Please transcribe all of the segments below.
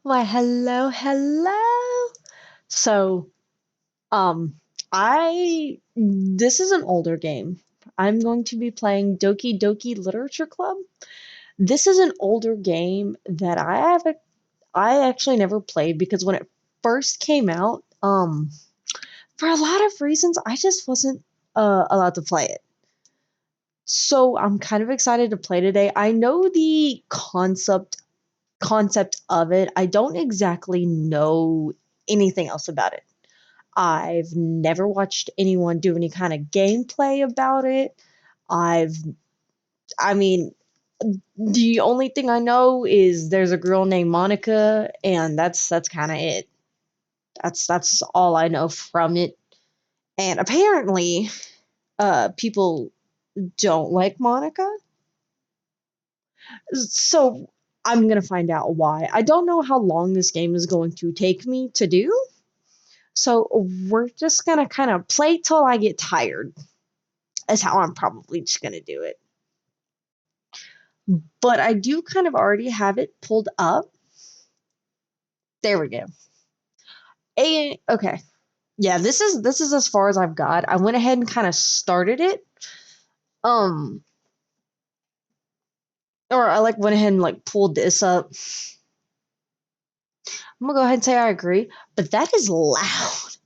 Why, hello, hello. So, um, this is an older game. I'm going to be playing Doki Doki Literature Club. This is an older game that I actually never played because when it first came out, for a lot of reasons, I just wasn't allowed to play it. So I'm kind of excited to play today. I know the concept of it. I don't exactly know anything else about it. I've never watched anyone do any kind of gameplay about it. I've, I mean, the only thing I know is there's a girl named Monica, and that's kind of it. That's all I know from it. And apparently, people don't like Monica, so I'm gonna find out why. I don't know how long this game is going to take me to do, so we're just gonna kind of play till I get tired. Is how I'm probably just gonna do it. But I do kind of already have it pulled up. There we go. Okay. Yeah, this is as far as I've got. I went ahead and kind of started it. Um or I like went ahead and like pulled this up. I'm gonna go ahead and say I agree, but that is loud.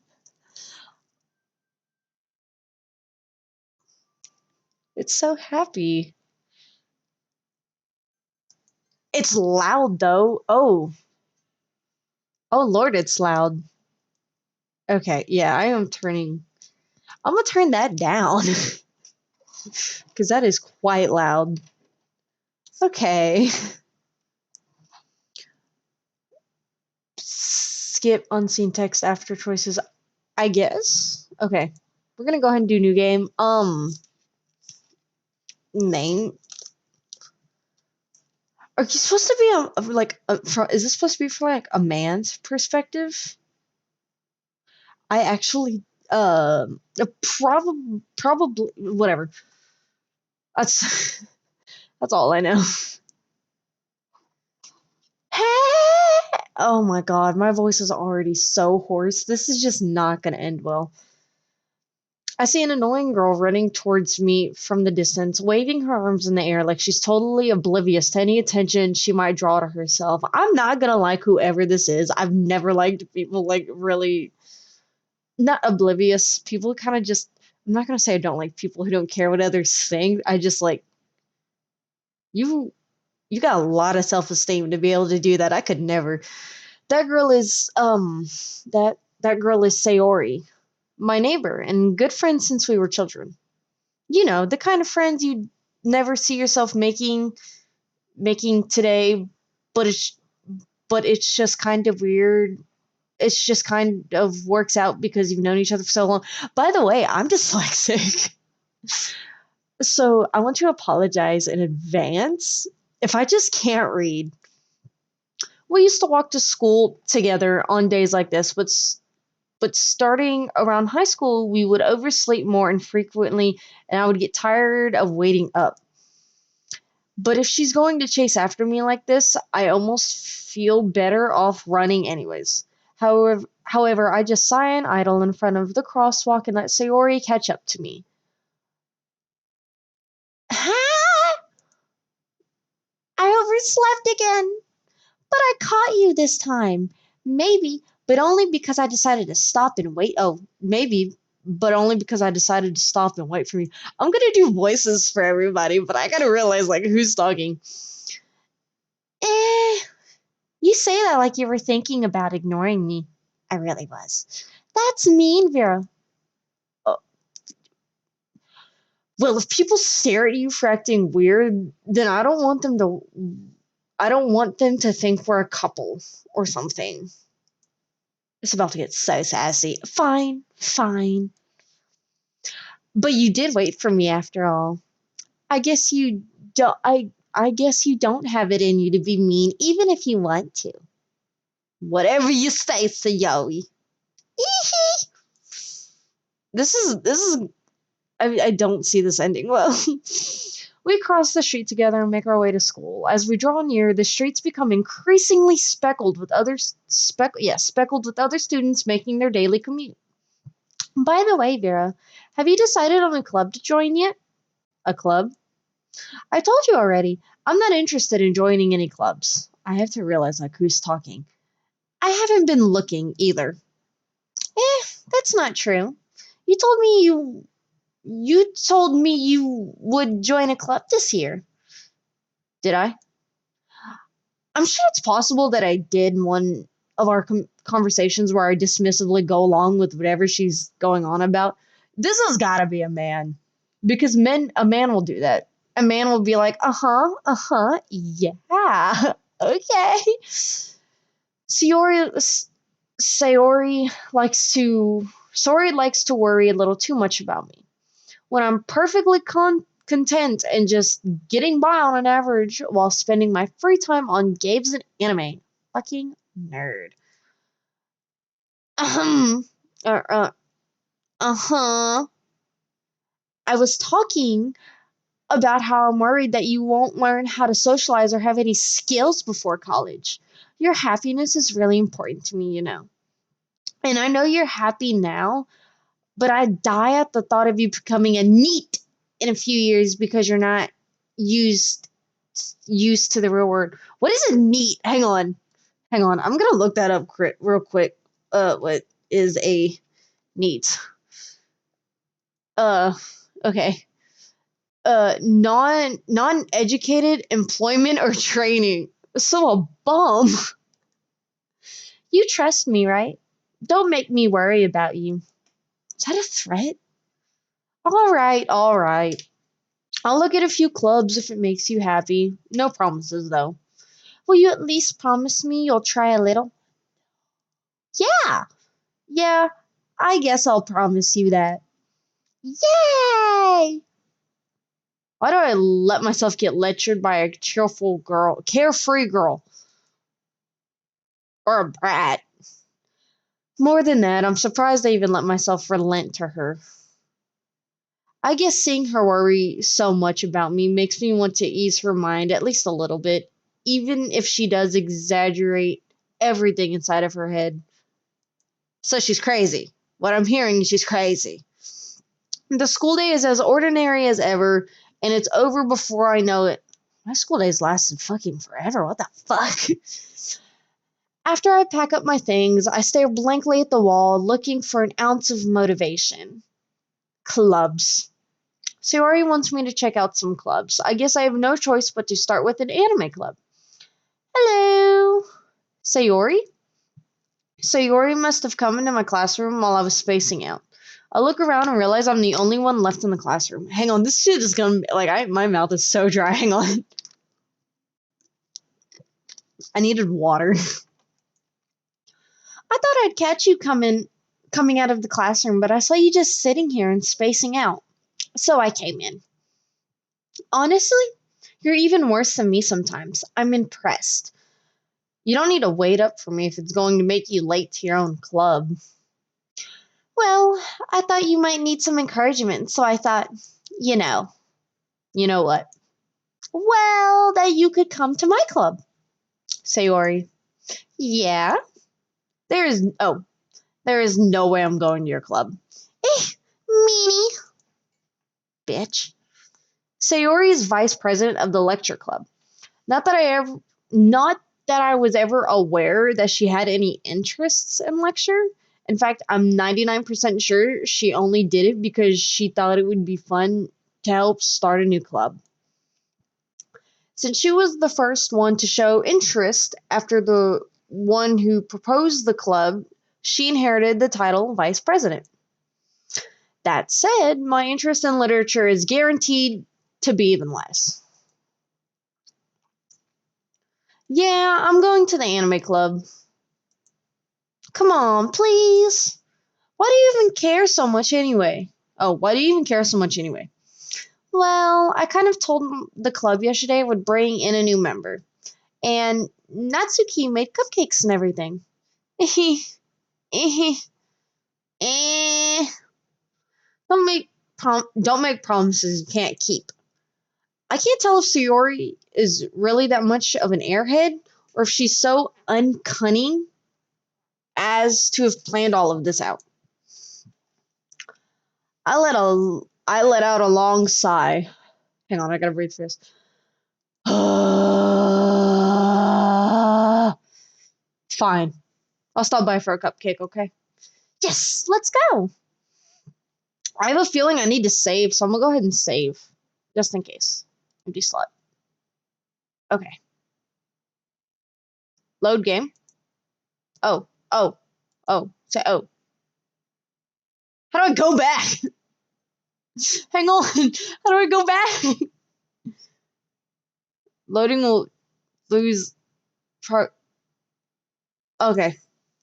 It's so happy. It's loud though. Oh Lord, it's loud. Okay, yeah, I'm gonna turn that down because that is quite loud. Okay. Skip unseen text after choices, I guess. Okay. We're gonna go ahead and do new game. Name. Are you supposed to be is this supposed to be from like a man's perspective? I actually probably whatever. That's that's all I know. Oh my god, my voice is already so hoarse. This is just not gonna end well. I see an annoying girl running towards me from the distance, waving her arms in the air like she's totally oblivious to any attention she might draw to herself. I'm not gonna like whoever this is. I've never liked people like really not oblivious. People kind of just. I'm not gonna say I don't like people who don't care what others think. I just like you. You got a lot of self esteem to be able to do that. I could never. That girl is that girl is Sayori, my neighbor and good friend since we were children. You know, the kind of friends you never see yourself making today, but it's just kind of weird. It's just kind of works out because you've known each other for so long. By the way, I'm dyslexic. So I want to apologize in advance if I just can't read. We used to walk to school together on days like this, but starting around high school, we would oversleep more and frequently, and I would get tired of waiting up. But if she's going to chase after me like this, I almost feel better off running anyways. However, I just sigh and idle in front of the crosswalk and let Sayori catch up to me. Ha! I overslept again, but I caught you this time. Maybe, but only because I decided to stop and wait. Oh, maybe, but only because I decided to stop and wait for you. I'm gonna do voices for everybody, but I gotta realize like who's talking. Eh, you say that like you were thinking about ignoring me. I really was. That's mean, Vera. Uh, well, if people stare at you for acting weird, then I don't want them to think we're a couple or something. It's about to get so sassy. Fine, fine. But you did wait for me after all. I guess you don't I guess you don't have it in you to be mean even if you want to. Whatever you say, Sayori. this is I don't see this ending well. We cross the street together and make our way to school. As we draw near, the streets become increasingly speckled with other students making their daily commute. By the way, Vera, have you decided on a club to join yet? A club? I told you already. I'm not interested in joining any clubs. I have to realize like who's talking. I haven't been looking either. That's not true. You told me you would join a club this year. Did I? I'm sure it's possible that I did in one of our conversations where I dismissively go along with whatever she's going on about. This has got to be a man. Because a man will do that. A man will be like, yeah, okay. Sayori, Sayori Sayori likes to worry a little too much about me. When I'm perfectly content and just getting by on an average while spending my free time on games and anime. Fucking nerd. Ahem. Uh, uh, uh-huh. I was talking about how I'm worried that you won't learn how to socialize or have any skills before college. Your happiness is really important to me, you know. And I know you're happy now, but I die at the thought of you becoming a NEET in a few years because you're not used used to the real word. What is a NEET? Hang on. I'm gonna look that up real quick. What is a NEET? Uh, okay. Non-educated employment or training. So a bum. You trust me, right? Don't make me worry about you. Is that a threat? All right. I'll look at a few clubs if it makes you happy. No promises, though. Will you at least promise me you'll try a little? Yeah, yeah, I guess I'll promise you that. Yay! Why do I let myself get lectured by a carefree girl, or a brat? More than that, I'm surprised I even let myself relent to her. I guess seeing her worry so much about me makes me want to ease her mind at least a little bit, even if she does exaggerate everything inside of her head. So she's crazy. What I'm hearing is she's crazy. The school day is as ordinary as ever, and it's over before I know it. My school days lasted fucking forever. What the fuck? After I pack up my things, I stare blankly at the wall, looking for an ounce of motivation. Clubs. Sayori wants me to check out some clubs. I guess I have no choice but to start with an anime club. Hello, Sayori? Sayori must have come into my classroom while I was spacing out. I look around and realize I'm the only one left in the classroom. Hang on, this shit is gonna be, my mouth is so dry. Hang on. I needed water. I thought I'd catch you coming out of the classroom, but I saw you just sitting here and spacing out. So I came in. Honestly, you're even worse than me sometimes. I'm impressed. You don't need to wait up for me if it's going to make you late to your own club. Well, I thought you might need some encouragement, so I thought, you know. You know what? Well, that you could come to my club. Sayori. Yeah? There is no way I'm going to your club. Meanie. Bitch. Sayori is vice president of the lecture club. Not that not that I was ever aware that she had any interests in lecture. In fact, I'm 99% sure she only did it because she thought it would be fun to help start a new club. Since she was the first one to show interest after the one who proposed the club, she inherited the title vice president. That said, my interest in literature is guaranteed to be even less. Yeah, I'm going to the anime club. Come on, please. Why do you even care so much anyway? Why do you even care so much anyway? Well, I kind of told the club yesterday I would bring in a new member. And Natsuki made cupcakes and everything. Eh. Don't make promises you can't keep. I can't tell if Sayori is really that much of an airhead or if she's so uncunning as to have planned all of this out. I let out a long sigh. Hang on, I gotta breathe first. Fine. I'll stop by for a cupcake, okay? Yes, let's go. I have a feeling I need to save, so I'm gonna go ahead and save. Just in case. Empty slot. Okay. Load game. Oh, oh, oh, say oh. How do I go back? Hang on. How do I go back? Loading will lose part. Okay.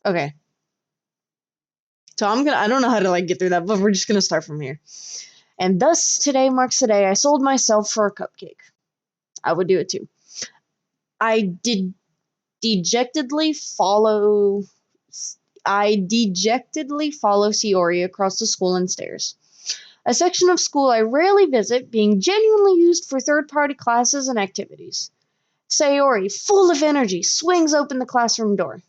Okay. So I don't know how to like get through that, but we're just gonna start from here. And thus today marks the day I sold myself for a cupcake. I would do it too. I did dejectedly follow I dejectedly follow Sayori across the school and stairs. A section of school I rarely visit, being genuinely used for third-party classes and activities. Sayori, full of energy, swings open the classroom door.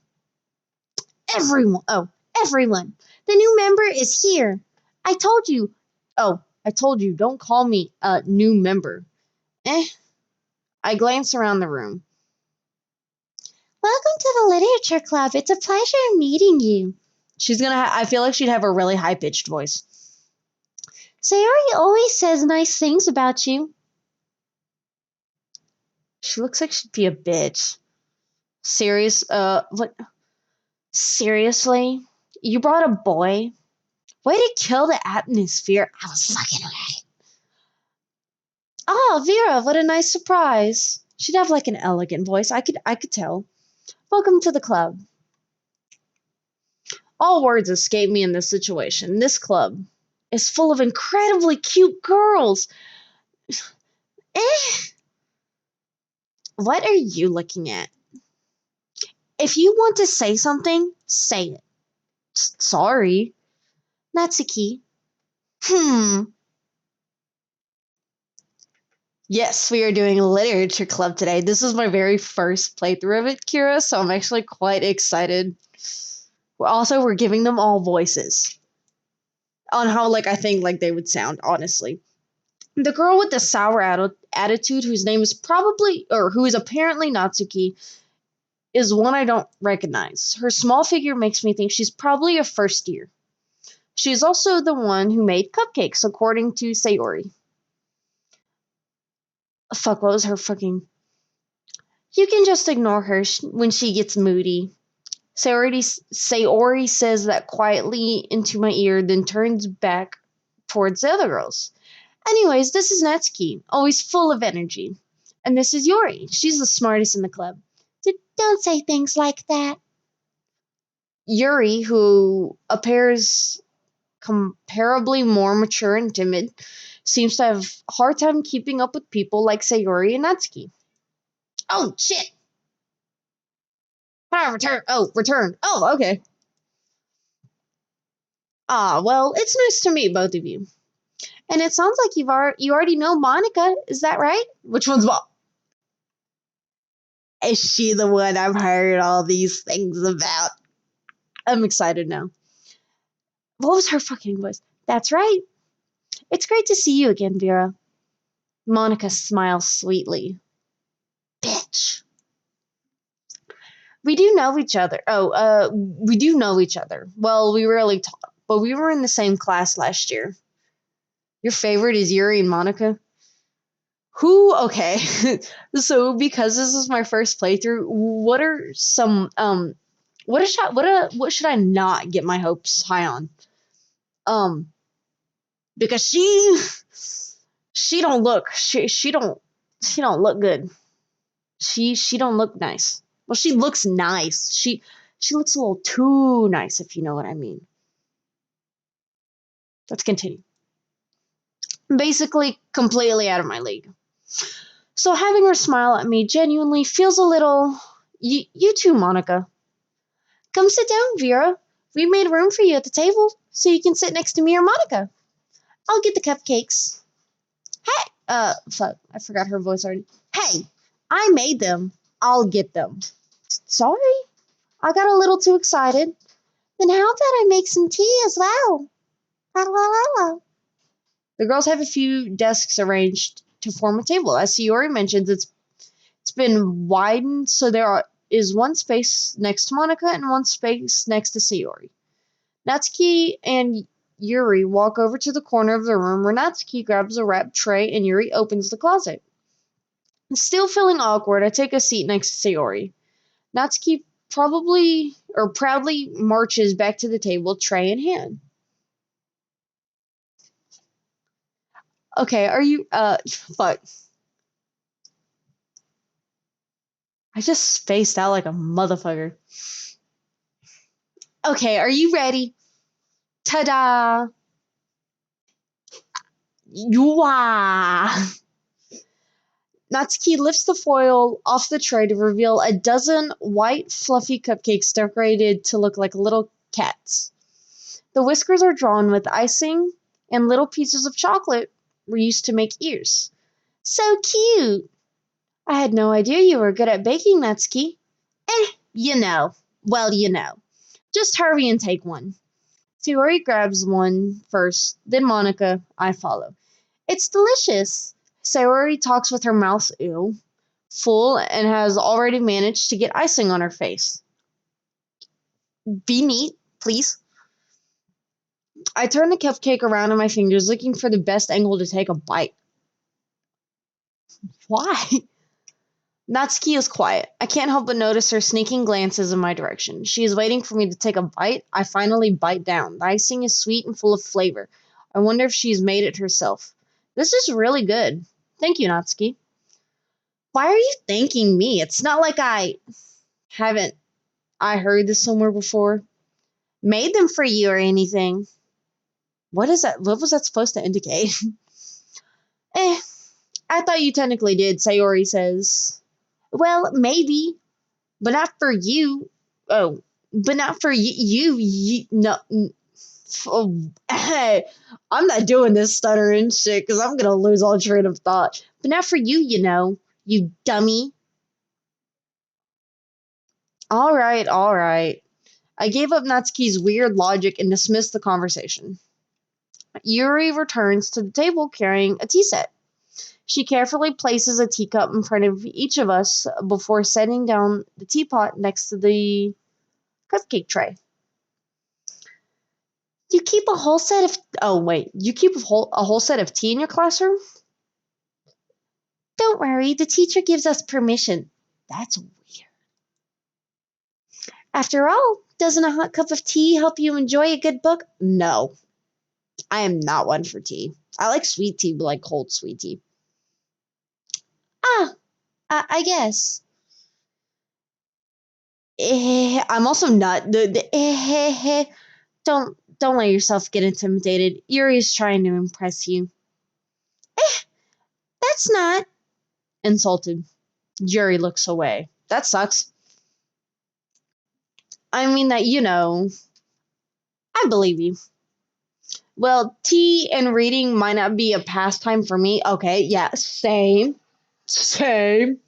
Everyone. The new member is here. I told you, don't call me a new member. I glance around the room. Welcome to the literature club. It's a pleasure meeting you. I feel like she'd have a really high-pitched voice. Sayori always says nice things about you. She looks like she'd be a bitch. What? Seriously? You brought a boy? Way to kill the atmosphere. I was fucking right. Oh, Vera, what a nice surprise. She'd have like an elegant voice. I could tell. Welcome to the club. All words escape me in this situation. This club is full of incredibly cute girls. Eh? What are you looking at? If you want to say something, say it. Sorry. Natsuki. Yes, we are doing a literature club today. This is my very first playthrough of it, Kira, so I'm actually quite excited. We're giving them all voices on how, like, I think, like, they would sound, honestly. The girl with the sour attitude, whose name is who is apparently Natsuki, is one I don't recognize. Her small figure makes me think she's probably a first year. She is also the one who made cupcakes, according to Sayori. Fuck, what was her fucking... You can just ignore her when she gets moody. Sayori says that quietly into my ear, then turns back towards the other girls. Anyways, this is Natsuki, always full of energy. And this is Yori. She's the smartest in the club. Don't say things like that. Yuri, who appears comparably more mature and timid, seems to have a hard time keeping up with people like Sayori and Natsuki. Oh, shit! Return. Oh, okay. Ah, well, it's nice to meet both of you. And it sounds like you already know Monica, is that right? Which one's what? Is she the one I've heard all these things about? I'm excited now. What was her fucking voice? That's right. It's great to see you again, Vera. Monica smiles sweetly. Bitch. We do know each other. We do know each other. Well, we rarely talk, but we were in the same class last year. Your favorite is Yuri and Monica? Okay. So because this is my first playthrough, what are some what should I not get my hopes high on? Because she don't look good. She don't look nice. Well, she looks nice. She looks a little too nice, if you know what I mean. Let's continue. Basically, completely out of my league. So having her smile at me genuinely feels a little... You too, Monica. Come sit down, Vera. We made room for you at the table, so you can sit next to me or Monica. I'll get the cupcakes. Hey, Fuck, I forgot her voice already. Hey, I made them. I'll get them. Sorry, I got a little too excited. Then how about I make some tea as well? La la la la. The girls have a few desks arranged to form a table. As Sayori mentions, it's been widened so is one space next to Monica and one space next to Sayori. Natsuki and Yuri walk over to the corner of the room where Natsuki grabs a wrapped tray and Yuri opens the closet. Still feeling awkward, I take a seat next to Sayori. Natsuki proudly marches back to the table, tray in hand. Okay, are you, fuck. I just spaced out like a motherfucker. Okay, are you ready? Ta-da! Yuah! Natsuki lifts the foil off the tray to reveal a dozen white, fluffy cupcakes decorated to look like little cats. The whiskers are drawn with icing, and little pieces of chocolate were used to make ears. So cute! I had no idea you were good at baking, Natsuki. Eh, you know. Well, you know. Just hurry and take one. Sayori grabs one first, then Monica. I follow. It's delicious. Sayori talks with her mouth full and has already managed to get icing on her face. Be neat, please. I turn the cupcake around in my fingers, looking for the best angle to take a bite. Why? Natsuki is quiet. I can't help but notice her sneaking glances in my direction. She is waiting for me to take a bite. I finally bite down. The icing is sweet and full of flavor. I wonder if she's made it herself. This is really good. Thank you, Natsuki. Why are you thanking me? It's not like haven't I heard this somewhere before. Made them for you or anything. What is that? What was that supposed to indicate? Eh, I thought you technically did, Sayori says. Well, maybe, but not for you. Oh, but not for you no. Oh, hey, I'm not doing this stuttering shit because I'm going to lose all train of thought. But not for you, you dummy. All right, all right. I gave up Natsuki's weird logic and dismissed the conversation. Yuri returns to the table carrying a tea set. She carefully places a teacup in front of each of us before setting down the teapot next to the cupcake tray. You keep a whole set of you keep a whole set of tea in your classroom? Don't worry, the teacher gives us permission. That's weird. After all, doesn't a hot cup of tea help you enjoy a good book? No, I am not one for tea. I like sweet tea, but like cold sweet tea. Ah, I guess. I'm also not don't let yourself get intimidated. Yuri's trying to impress you. That's not insulted. Yuri looks away. That sucks. I mean that I believe you. Well, tea and reading might not be a pastime for me. Okay, yeah, same. Same.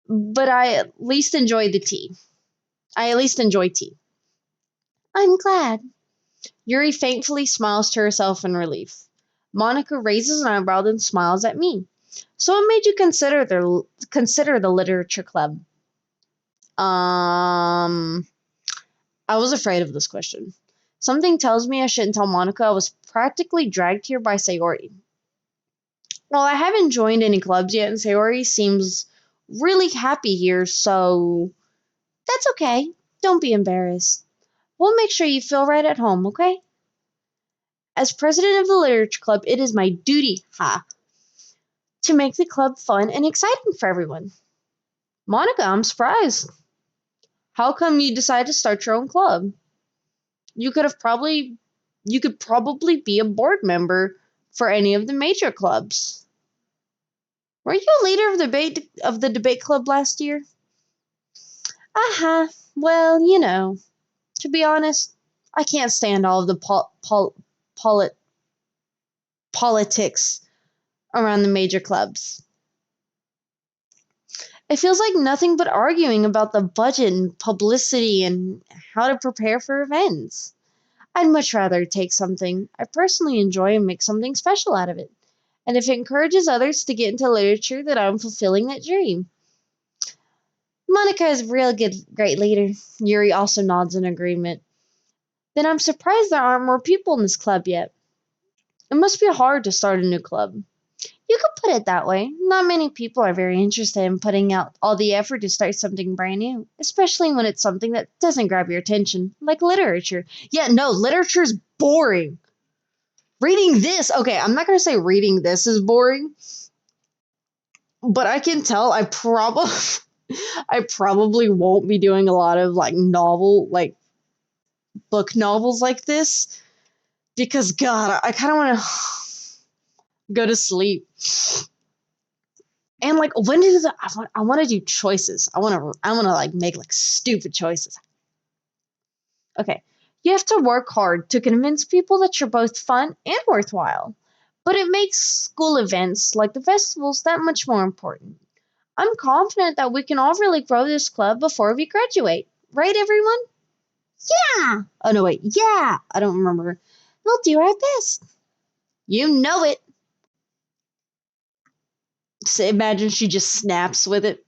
But I at least enjoy the tea. I at least enjoy tea. I'm glad. Yuri faintly smiles to herself in relief. Monica raises an eyebrow and smiles at me. So what made you consider the literature club? Um, I was afraid of this question. Something tells me I shouldn't tell Monica I was practically dragged here by Sayori. Well, I haven't joined any clubs yet, and Sayori seems really happy here, so that's okay. Don't be embarrassed. We'll make sure you feel right at home, okay? As president of the literature club, it is my duty, to make the club fun and exciting for everyone. Monica, I'm surprised. How come you decided to start your own club? You could have probably you could probably be a board member for any of the major clubs. Were you a leader of the debate club last year? Well, to be honest, I can't stand all of the politics around the major clubs. It feels like nothing but arguing about the budget and publicity and how to prepare for events. I'd much rather take something I personally enjoy and make something special out of it. And if it encourages others to get into literature, then I'm fulfilling that dream. Monica is a real good, great leader. Yuri also nods in agreement. Then I'm surprised there aren't more people in this club yet. It must be hard to start a new club. You could put it that way. Not many people are very interested in putting out all the effort to start something brand new, especially when it's something that doesn't grab your attention, like literature. Yeah, no, literature's boring. Reading this, okay, I'm not going to say reading this is boring, but I can tell I probably won't be doing a lot of like book novels like this because god, I kind of want to go to sleep. And like when did I want to do choices. I want to like make like stupid choices. Okay. You have to work hard to convince people that you're both fun and worthwhile. But it makes school events like the festivals that much more important. I'm confident that we can all really grow this club before we graduate. Right, everyone? Yeah! Oh, no, wait. Yeah! I don't remember. We'll do our best. You know it. So imagine she just snaps with it.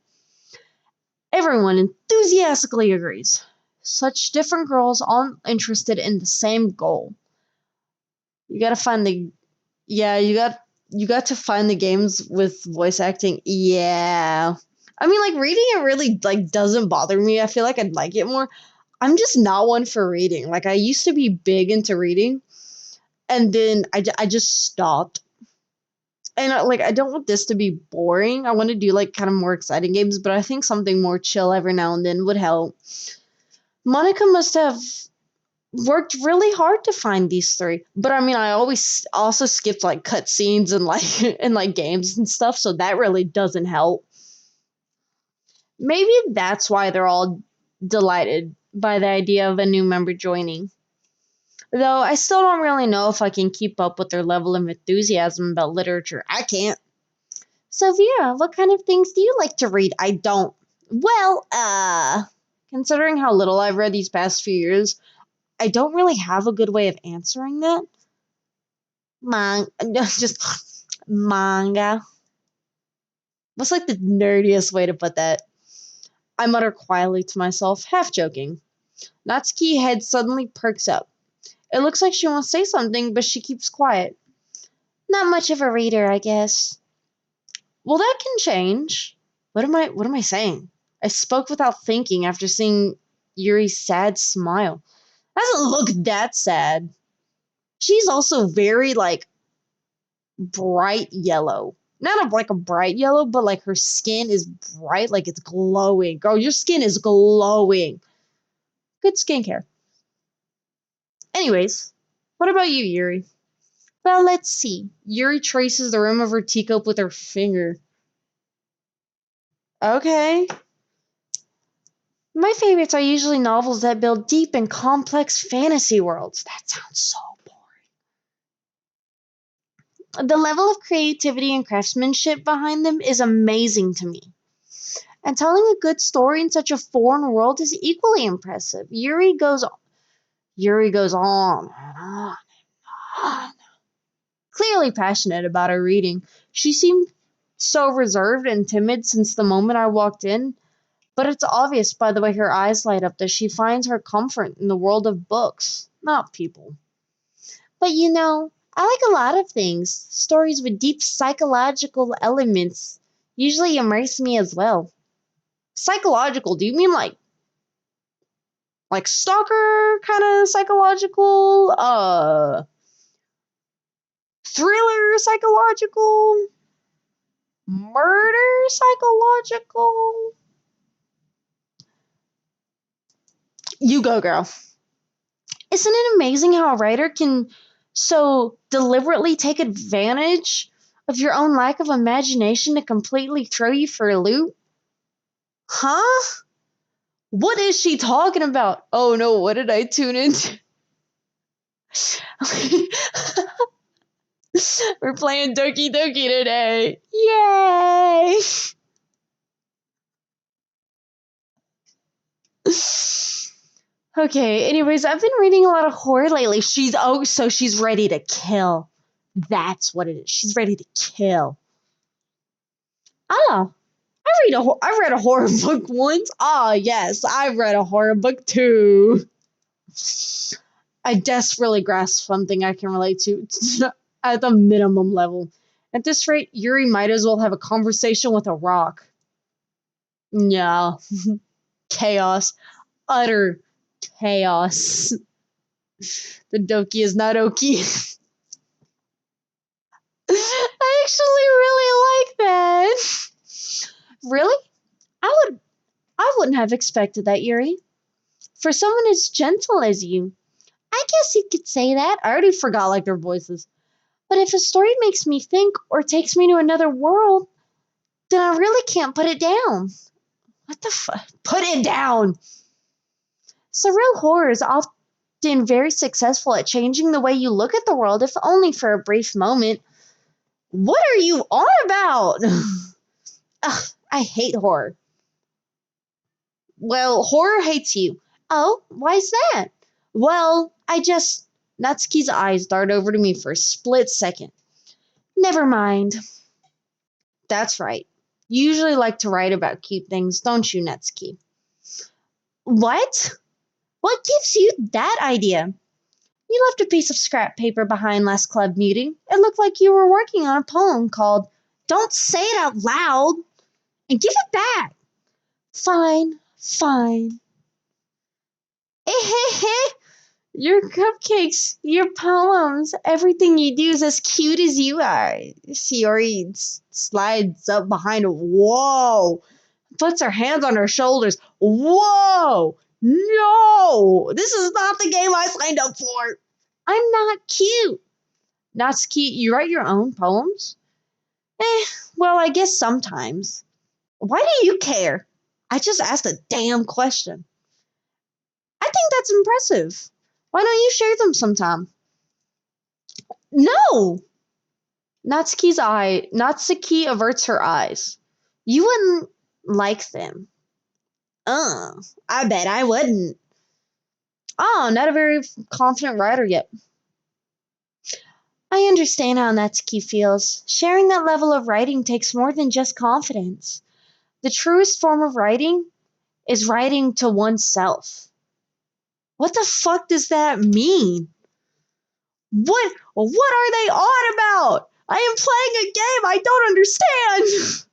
Everyone enthusiastically agrees. Such different girls all interested in the same goal. You gotta find the yeah, you got to find the games with voice acting. Yeah. I mean like reading it really like doesn't bother me. I feel like I'd like it more. I'm just not one for reading. Like I used to be big into reading and then I just stopped. And like I don't want this to be boring. I want to do like kind of more exciting games, but I think something more chill every now and then would help. Monica must have worked really hard to find these three. But I mean, I always also skipped like cutscenes and like and like games and stuff, so that really doesn't help. Maybe that's why they're all delighted by the idea of a new member joining. Though I still don't really know if I can keep up with their level of enthusiasm about literature. I can't. So Vera, what kind of things do you like to read? I don't. Well, considering how little I've read these past few years, I don't really have a good way of answering that. Just manga. What's like the nerdiest way to put that? I mutter quietly to myself, half joking. Natsuki's head suddenly perks up. It looks like she wants to say something, but she keeps quiet. Not much of a reader, I guess. Well, that can change. What am I saying? I spoke without thinking after seeing Yuri's sad smile. Doesn't look that sad. She's also very like bright yellow. Not like a bright yellow, but like her skin is bright, like it's glowing. Girl, your skin is glowing. Good skincare. Anyways, what about you, Yuri? Well, let's see. Yuri traces the rim of her teacup with her finger. Okay. My favorites are usually novels that build deep and complex fantasy worlds. That sounds so boring. The level of creativity and craftsmanship behind them is amazing to me. And telling a good story in such a foreign world is equally impressive. Yuri goes on and on and on. Clearly passionate about her reading. She seemed so reserved and timid since the moment I walked in, but it's obvious by the way her eyes light up that she finds her comfort in the world of books, not people. But I like a lot of things. Stories with deep psychological elements usually immerse me as well. Psychological, do you mean like stalker kind of psychological? Thriller psychological? Murder psychological? You go, girl. Isn't it amazing how a writer can so deliberately take advantage of your own lack of imagination to completely throw you for a loop? Huh? What is she talking about? Oh no, what did I tune into? We're playing Doki Doki today. Yay! Okay, anyways, I've been reading a lot of horror lately. So she's ready to kill. That's what it is. She's ready to kill. Oh, I read a horror book once. Ah, yes, I've read a horror book too. I desperately grasp something I can relate to at the minimum level. At this rate, Yuri might as well have a conversation with a rock. Yeah, chaos, utter chaos. The Doki is not Oki. I actually really like that. Really? I wouldn't have expected that, Yuri. For someone as gentle as you. I guess you could say that. I already forgot like their voices. But if a story makes me think or takes me to another world, then I really can't put it down. What the fuck? Put it down! Surreal horror is often very successful at changing the way you look at the world, if only for a brief moment. What are you on about? Ugh, I hate horror. Well, horror hates you. Oh, why's that? Well, Natsuki's eyes dart over to me for a split second. Never mind. That's right. You usually like to write about cute things, don't you, Natsuki? What? What gives you that idea? You left a piece of scrap paper behind last club meeting. It looked like you were working on a poem called Don't Say It Out Loud and Give It Back. Fine, fine. Your cupcakes, your poems, everything you do is as cute as you are. Sayori slides up behind him. Whoa! Puts her hands on her shoulders. Whoa! No! This is not the game I signed up for. I'm not cute. Natsuki, you write your own poems? Well, I guess sometimes. Why do you care? I just asked a damn question. I think that's impressive. Why don't you share them sometime? No! Natsuki averts her eyes. You wouldn't like them. I bet I wouldn't. Oh, not a very confident writer yet. I understand how Natsuki feels. Sharing that level of writing takes more than just confidence. The truest form of writing is writing to oneself. What the fuck does that mean? What are they on about? I am playing a game I don't understand.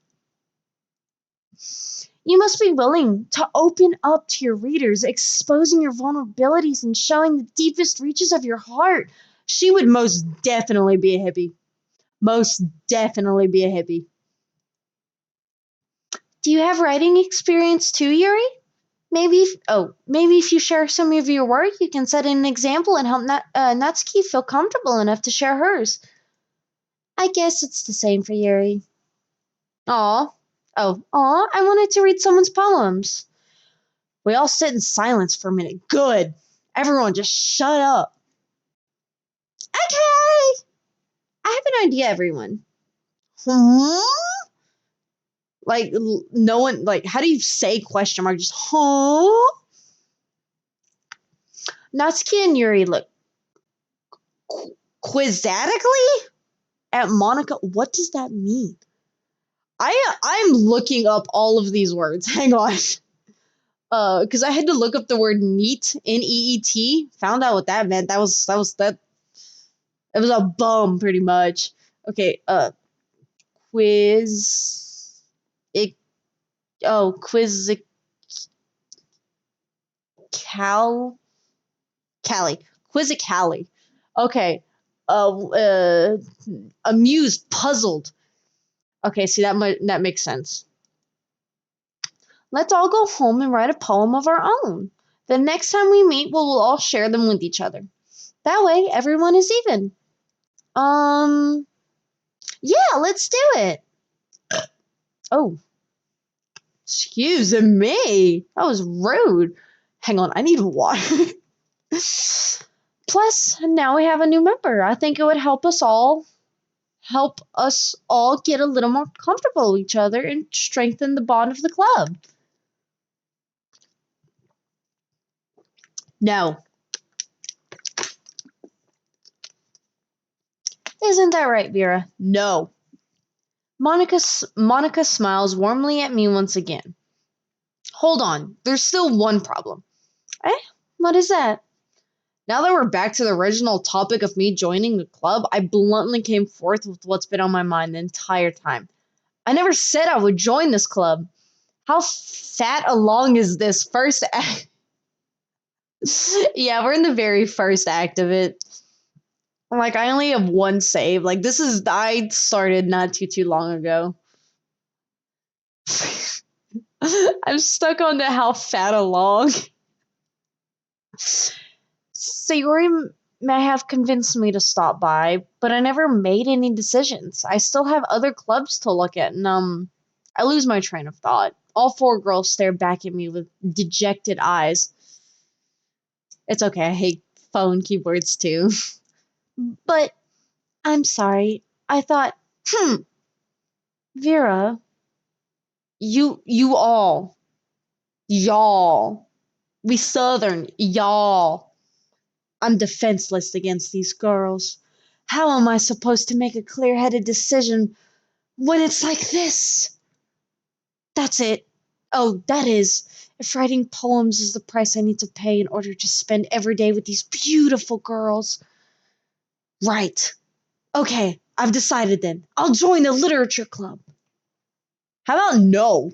You must be willing to open up to your readers, exposing your vulnerabilities and showing the deepest reaches of your heart. She would most definitely be a hippie. Most definitely be a hippie. Do you have writing experience too, Yuri? Maybe if you share some of your work, you can set an example and help Natsuki feel comfortable enough to share hers. I guess it's the same for Yuri. Aw. I wanted to read someone's poems. We all sit in silence for a minute. Good. Everyone just shut up. Okay. I have an idea, everyone. Like, no one, like, how do you say question mark? Just, huh? Natsuki and Yuri look quizzatically at Monica. What does that mean? I'm looking up all of these words. Hang on. Because I had to look up the word neat, Neet. Found out what that meant. That was that. It was a bum, pretty much. Okay. Quiz. It. Oh, quiz. Callie. Quizzically. Okay. Amused, puzzled. Okay, see that makes sense. Let's all go home and write a poem of our own. The next time we meet, we'll all share them with each other. That way, everyone is even. Yeah, let's do it. Oh, excuse me. That was rude. Hang on, I need water. Plus, now we have a new member. I think it would help us all help us all get a little more comfortable with each other and strengthen the bond of the club. No. Isn't that right, Vera? No. Monica smiles warmly at me once again. Hold on, there's still one problem. Eh? What is that? Now that we're back to the original topic of me joining the club, I bluntly came forth with what's been on my mind the entire time. I never said I would join this club. How fat along is this first act? Yeah, we're in the very first act of it. Like, I only have one save. Like, I started not too long ago. I'm stuck on the how fat along. Sayori may have convinced me to stop by, but I never made any decisions. I still have other clubs to look at, and I lose my train of thought. All four girls stare back at me with dejected eyes. It's okay, I hate phone keyboards too. But I'm sorry. I thought, Vera, y'all, we Southern, y'all. I'm defenseless against these girls. How am I supposed to make a clear-headed decision when it's like this? That's it. Oh, that is. If writing poems is the price I need to pay in order to spend every day with these beautiful girls. Right. Okay, I've decided then. I'll join the literature club. How about no?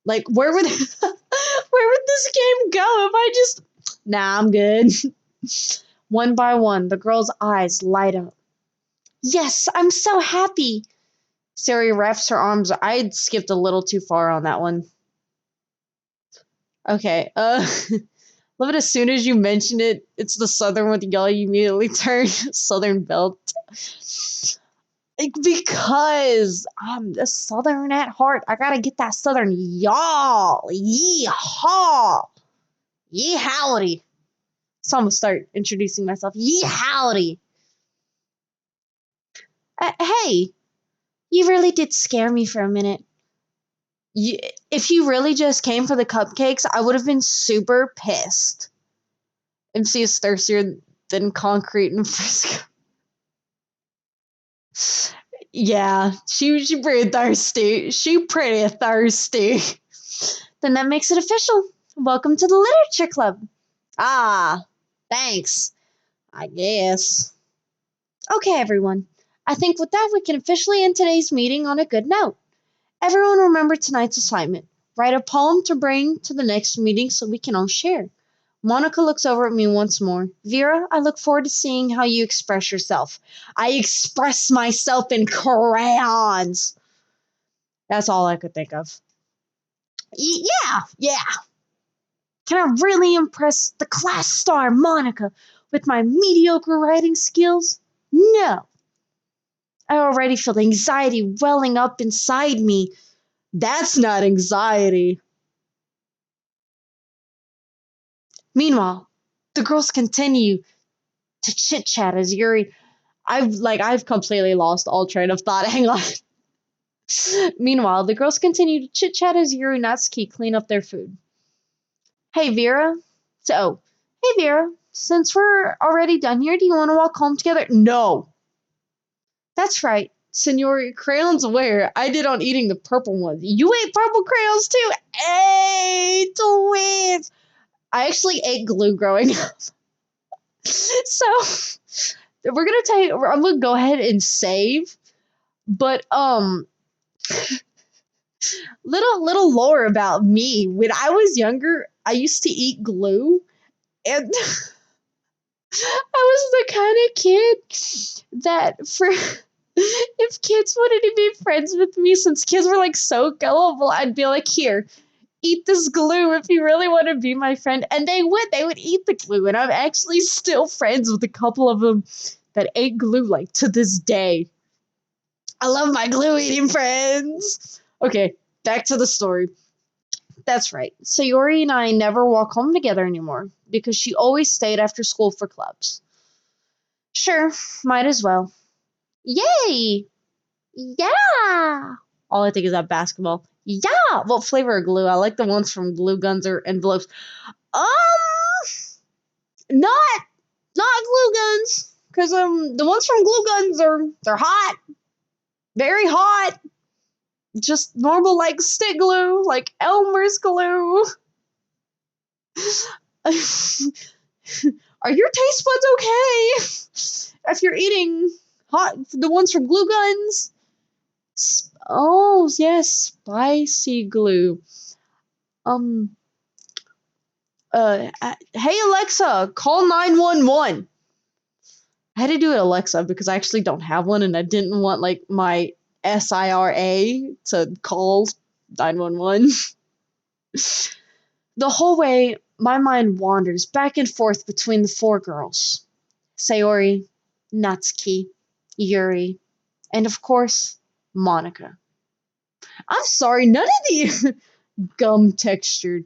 Like, where would this game go if I just... Nah, I'm good. One by one, the girl's eyes light up. Yes, I'm so happy. Sayori wraps her arms. I skipped a little too far on that one. Okay, love it as soon as you mention it, it's the Southern with y'all, you immediately turn Southern belt. Because I'm a Southern at heart. I gotta get that Southern y'all. Yee-haw. Yee howdy. So I'm gonna start introducing myself. Yee howdy. Hey, you really did scare me for a minute. If you really just came for the cupcakes, I would have been super pissed. MC is thirstier than concrete in Frisco. Yeah, she pretty thirsty. She pretty thirsty. Then that makes it official. Welcome to the Literature Club. Ah, thanks. I guess. Okay, everyone. I think with that, we can officially end today's meeting on a good note. Everyone remember tonight's assignment. Write a poem to bring to the next meeting so we can all share. Monica looks over at me once more. Vera, I look forward to seeing how you express yourself. I express myself in crayons. That's all I could think of. Yeah. Can I really impress the class star Monica with my mediocre writing skills? No. I already feel anxiety welling up inside me. That's not anxiety. Meanwhile, the girls continue to chit-chat as Yuri... I've completely lost all train of thought. Hang on. Meanwhile, the girls continue to chit-chat as Yuri and Natsuki clean up their food. Hey, Vera. Hey, Vera. Since we're already done here, do you want to walk home together? No. That's right. Senor Crayon's aware I did on eating the purple ones. You ate purple crayons too? Hey, twins. I actually ate glue growing up. So, I'm gonna go ahead and save. But, little lore about me. When I was younger, I used to eat glue. And I was the kind of kid that if kids wanted to be friends with me, since kids were like so gullible, I'd be like, here, eat this glue if you really want to be my friend. And they would eat the glue. And I'm actually still friends with a couple of them that ate glue like to this day. I love my glue eating friends. Okay, back to the story. That's right. Sayori and I never walk home together anymore because she always stayed after school for clubs. Sure, might as well. Yay! Yeah. All I think is that basketball. Yeah. What flavor of glue? I like the ones from glue guns or envelopes. Um, not glue guns, because the ones from glue guns they're hot, very hot. Just normal like stick glue, like Elmer's glue. Are your taste buds okay? If you're eating hot, the ones from glue guns. Oh yes, spicy glue. Um. Hey Alexa, call 911. I had to do it Alexa because I actually don't have one, and I didn't want like my SIRA to call 911. The whole way, my mind wanders back and forth between the four girls: Sayori, Natsuki, Yuri, and of course, Monica. I'm sorry, none of the gum textured.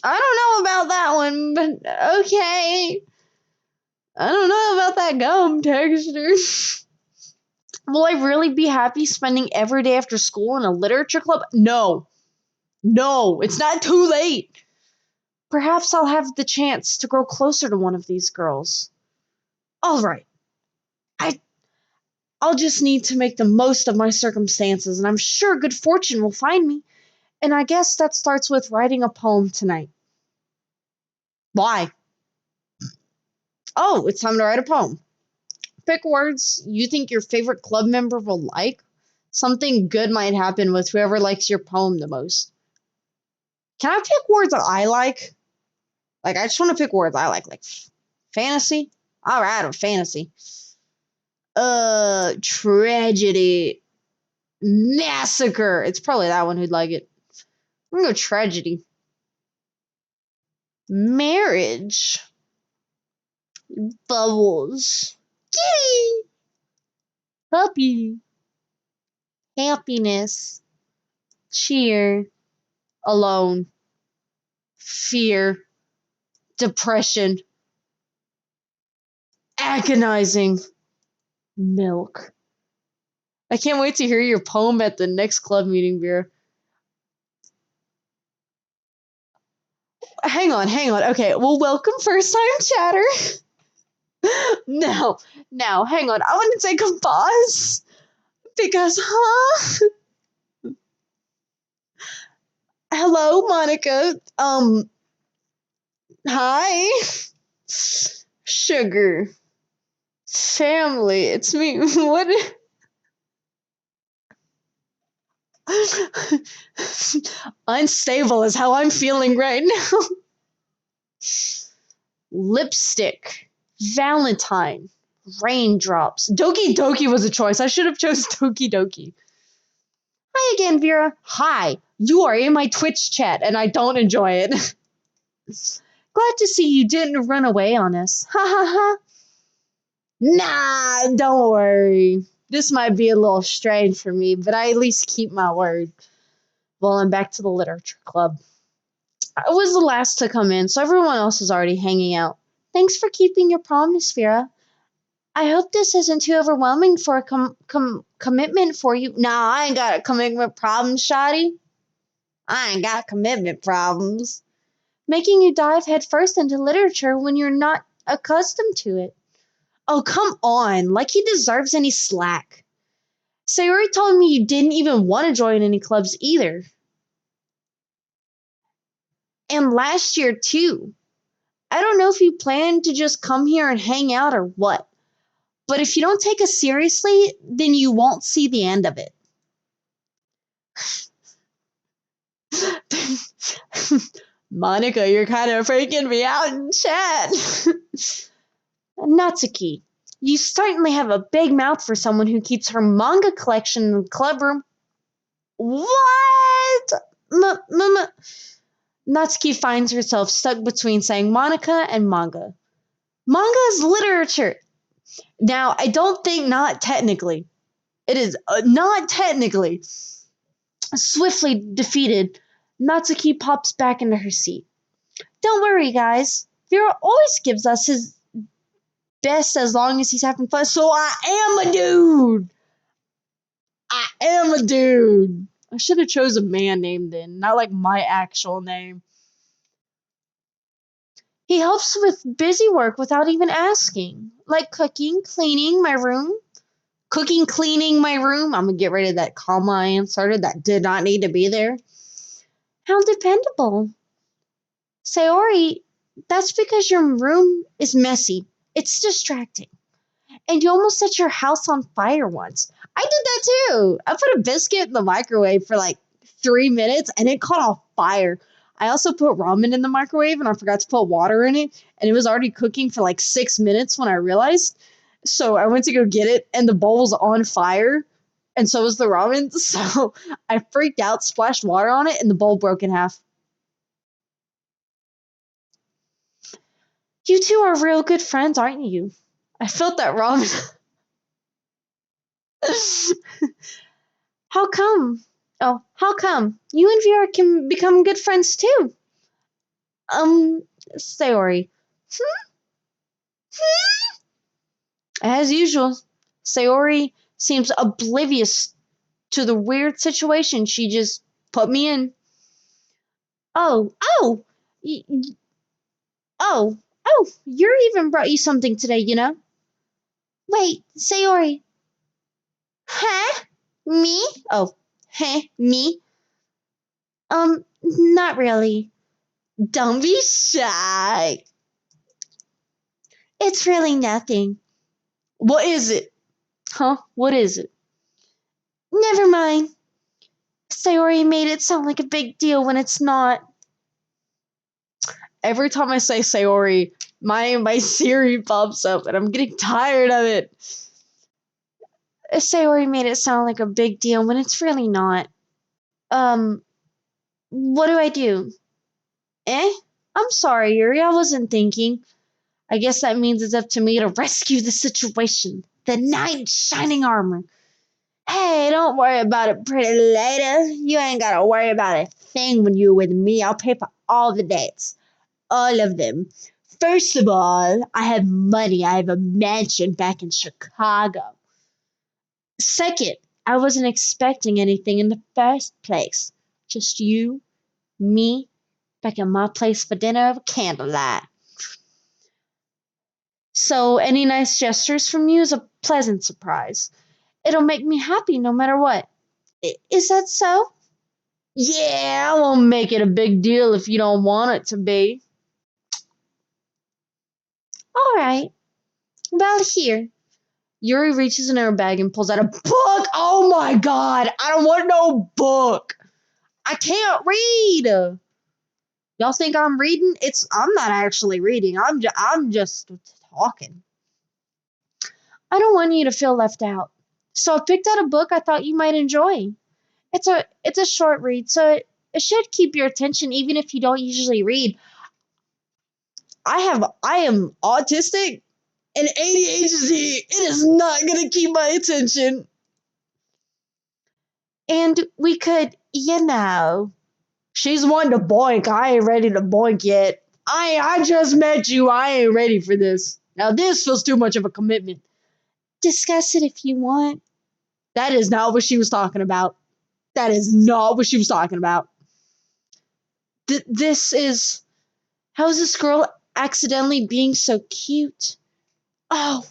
I don't know about that one, but okay. I don't know about that gum texture. Will I really be happy spending every day after school in a literature club? No. No, it's not too late. Perhaps I'll have the chance to grow closer to one of these girls. All right. I I'll just need to make the most of my circumstances, and I'm sure good fortune will find me. And I guess that starts with writing a poem tonight. Why? Oh, it's time to write a poem. Pick words you think your favorite club member will like. Something good might happen with whoever likes your poem the most. Can I pick words that I like? Like, I just want to pick words I like fantasy. All right, a fantasy. Tragedy, massacre. It's probably that one who'd like it. I'm gonna go tragedy. Marriage, bubbles, kitty, puppy, happiness, cheer, alone, fear, depression, agonizing, milk. I can't wait to hear your poem at the next club meeting, Vera. Hang on. Okay, well, welcome, first time chatter. Now, hang on. I want to take a pause because, hello, Monica. Hi, sugar, family. It's me. What? Unstable is how I'm feeling right now. Lipstick, Valentine, raindrops. Doki Doki was a choice. I should have chose Doki Doki. Hi again, Vera. Hi. You are in my Twitch chat, and I don't enjoy it. Glad to see you didn't run away on us. Ha ha ha. Nah, don't worry. This might be a little strange for me, but I at least keep my word. Well, I'm back to the literature club. I was the last to come in, so everyone else is already hanging out. Thanks for keeping your promise, Vera. I hope this isn't too overwhelming for a commitment for you. Nah, I ain't got a commitment problem, Shotty. I ain't got commitment problems. Making you dive headfirst into literature when you're not accustomed to it. Oh, come on. Like he deserves any slack. Sayori told me you didn't even want to join any clubs either. And last year, too. I don't know if you plan to just come here and hang out or what. But if you don't take us seriously, then you won't see the end of it. Monica, you're kind of freaking me out in chat. Natsuki, you certainly have a big mouth for someone who keeps her manga collection in the club room. What? Natsuki finds herself stuck between saying Monica and manga. Manga is literature. Now, I don't think not technically. It is not technically. Swiftly defeated, Natsuki pops back into her seat. Don't worry, guys. Vera always gives us his best as long as he's having fun, so I am a dude. I am a dude. I should have chose a man name then, not like my actual name. He helps with busy work without even asking, like cooking, cleaning my room. Cooking, cleaning my room. I'm gonna get rid of that comma I inserted that did not need to be there. How dependable. Sayori, that's because your room is messy. It's distracting. And you almost set your house on fire once. I did that too. I put a biscuit in the microwave for like 3 minutes and it caught on fire. I also put ramen in the microwave and I forgot to put water in it. And it was already cooking for like 6 minutes when I realized. So I went to go get it and the bowl was on fire. And so was the ramen. So I freaked out, splashed water on it, and the bowl broke in half. You two are real good friends, aren't you? I felt that ramen. How come? Oh, how come? You and Vera can become good friends too. Um, Sayori. As usual, Sayori seems oblivious to the weird situation she just put me in. Oh, oh, y- oh, oh, Yuri even brought you something today, you know? Wait, Sayori. Huh? Me? Oh, huh, me? Not really. Don't be shy. It's really nothing. What is it? Huh? What is it? Never mind. Sayori made it sound like a big deal when it's not. Every time I say Sayori, my Siri pops up and I'm getting tired of it. Sayori made it sound like a big deal when it's really not. Um, what do I do? Eh? I'm sorry, Yuri, I wasn't thinking. I guess that means it's up to me to rescue the situation. The knight in shining armor. Hey, don't worry about it, pretty lady. You ain't gotta worry about a thing when you're with me. I'll pay for all the dates. All of them. First of all, I have money. I have a mansion back in Chicago. Second, I wasn't expecting anything in the first place. Just you, me, back at my place for dinner over candlelight. So, any nice gestures from you is a pleasant surprise. It'll make me happy no matter what. Is that so? Yeah, I won't make it a big deal if you don't want it to be. All right. Well, here. Yuri reaches in her bag and pulls out a book. Oh my god, I don't want no book. I can't read. Y'all think I'm reading? I'm not actually reading. I'm just talking. I don't want you to feel left out. So I picked out a book I thought you might enjoy. It's a short read, so it should keep your attention even if you don't usually read. I am autistic and ADHD. It is not gonna keep my attention. And we could, she's wanting to boink. I ain't ready to boink yet. I just met you. I ain't ready for this. Now this feels too much of a commitment. Discuss it if you want. That is not what she was talking about. That is not what she was talking about. This is how is this girl accidentally being so cute? Oh,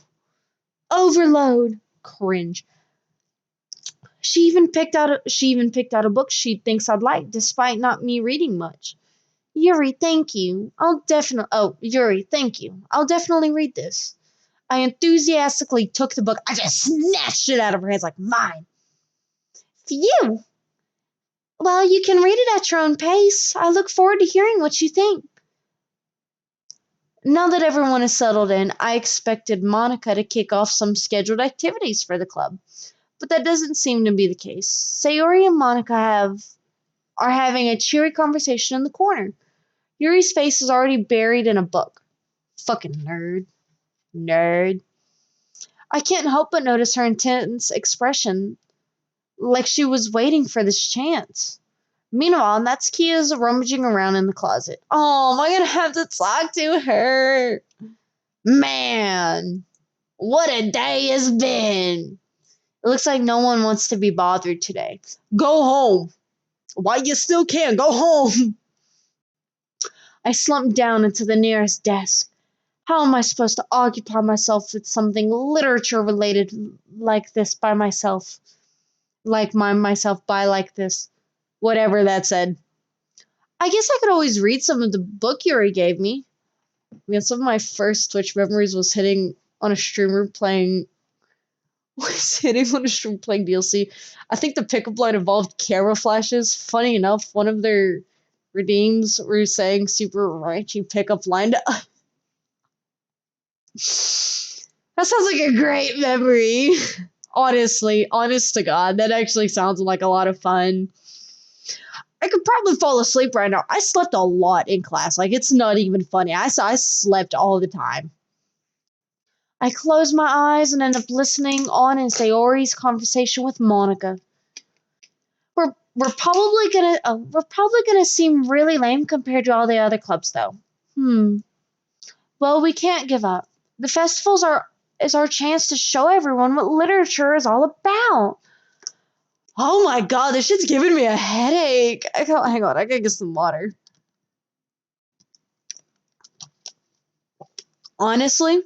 overload. Cringe. She even picked out a book she thinks I'd like, despite not me reading much. Yuri, thank you. Yuri, thank you. I'll definitely read this. I enthusiastically took the book. I just snatched it out of her hands like mine. Phew. Well, you can read it at your own pace. I look forward to hearing what you think. Now that everyone is settled in, I expected Monica to kick off some scheduled activities for the club, but that doesn't seem to be the case. Sayori and Monica are having a cheery conversation in the corner. Yuri's face is already buried in a book. Fucking nerd. Nerd. I can't help but notice her intense expression, like she was waiting for this chance. Meanwhile, Natsuki is rummaging around in the closet. Oh, am I gonna have to talk to her? Man, what a day has been. It looks like no one wants to be bothered today. Go home. Why you still can't go home? I slumped down into the nearest desk. How am I supposed to occupy myself with something literature related like this by myself? Myself by like this. Whatever that said. I guess I could always read some of the book Yuri gave me. I mean, some of my first Twitch memories was hitting on a streamer playing DLC. I think the pickup line involved camera flashes. Funny enough, one of their redeems were saying super raunchy pickup line. That sounds like a great memory. Honestly, honest to God, that actually sounds like a lot of fun. I could probably fall asleep right now. I slept a lot in class. Like, it's not even funny. I slept all the time. I closed my eyes and ended up listening on in Sayori's conversation with Monica. We're probably gonna seem really lame compared to all the other clubs, though. Well, we can't give up. The festivals is our chance to show everyone what literature is all about. Oh my god, this shit's giving me a headache. Hang on, I gotta get some water. Honestly,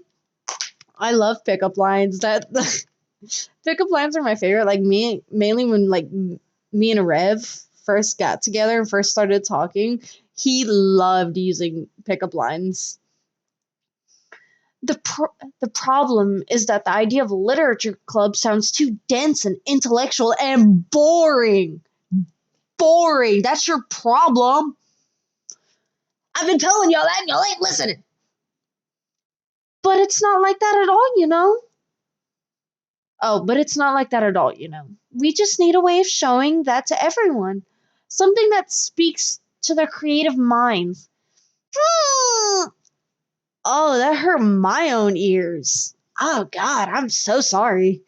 I love pickup lines. Pickup lines are my favorite. Like mainly when me and Rev first got together and first started talking, he loved using pickup lines. The problem is that the idea of a literature club sounds too dense and intellectual and boring. Boring. That's your problem. I've been telling y'all that and y'all ain't listening. But it's not like that at all, you know? Oh, but it's not like that at all, you know. We just need a way of showing that to everyone. Something that speaks to their creative minds. Oh, that hurt my own ears. Oh, God, I'm so sorry.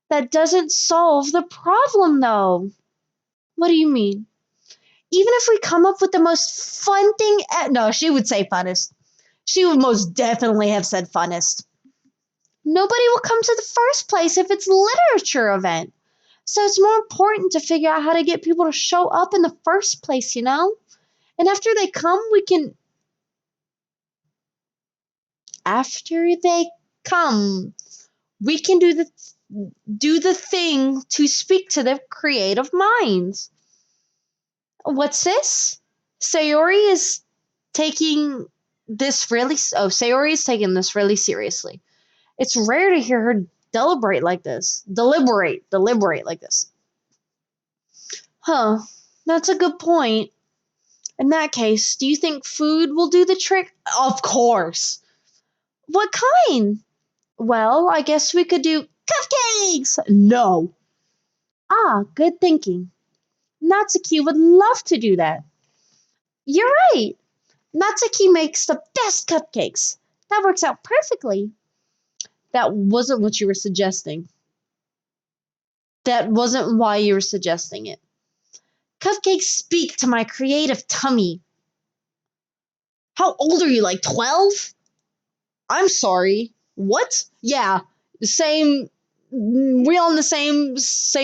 That doesn't solve the problem, though. What do you mean? Even if we come up with the most fun thing, no, she would say funnest. She would most definitely have said funnest. Nobody will come to the first place if it's a literature event. So it's more important to figure out how to get people to show up in the first place, you know? And after they come, after they come, we can do the thing to speak to their creative minds. What's this? Sayori is taking Sayori is taking this really seriously. It's rare to hear her deliberate like this. Deliberate like this. Huh, that's a good point. In that case, do you think food will do the trick? Of course. What kind? Well, I guess we could do cupcakes. No. Ah, good thinking. Natsuki would love to do that. You're right. Natsuki makes the best cupcakes. That works out perfectly. That wasn't what you were suggesting. That wasn't why you were suggesting it. Cupcakes speak to my creative tummy. How old are you, like 12? I'm sorry. What? Yeah, same. We on the same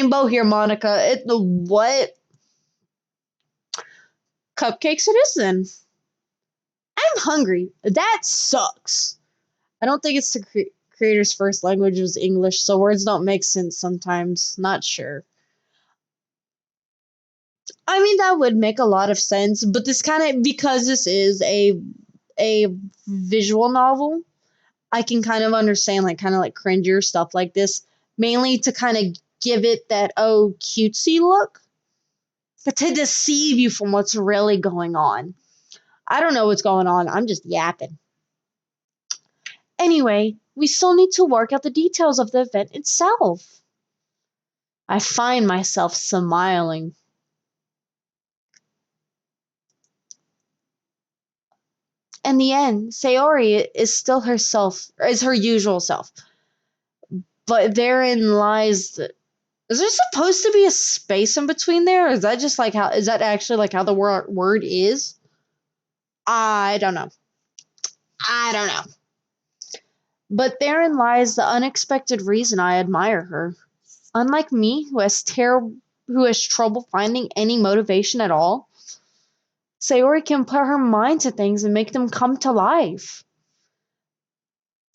boat here, Monica. What? Cupcakes it is then. I'm hungry. That sucks. I don't think it's the creator's first language was English, so words don't make sense sometimes. Not sure. I mean, that would make a lot of sense, but this kind of because this is a visual novel, I can kind of understand kind of like cringier stuff like this, mainly to kind of give it that cutesy look, but to deceive you from what's really going on. I don't know what's going on. I'm just yapping. Anyway, we still need to work out the details of the event itself. I find myself smiling. In the end, Sayori is still herself, is her usual self. But therein lies Is there supposed to be a space in between there? Or is that just like how, is that actually like how the word is? I don't know. I don't know. But therein lies the unexpected reason I admire her. Unlike me, who has trouble finding any motivation at all, Sayori can put her mind to things and make them come to life.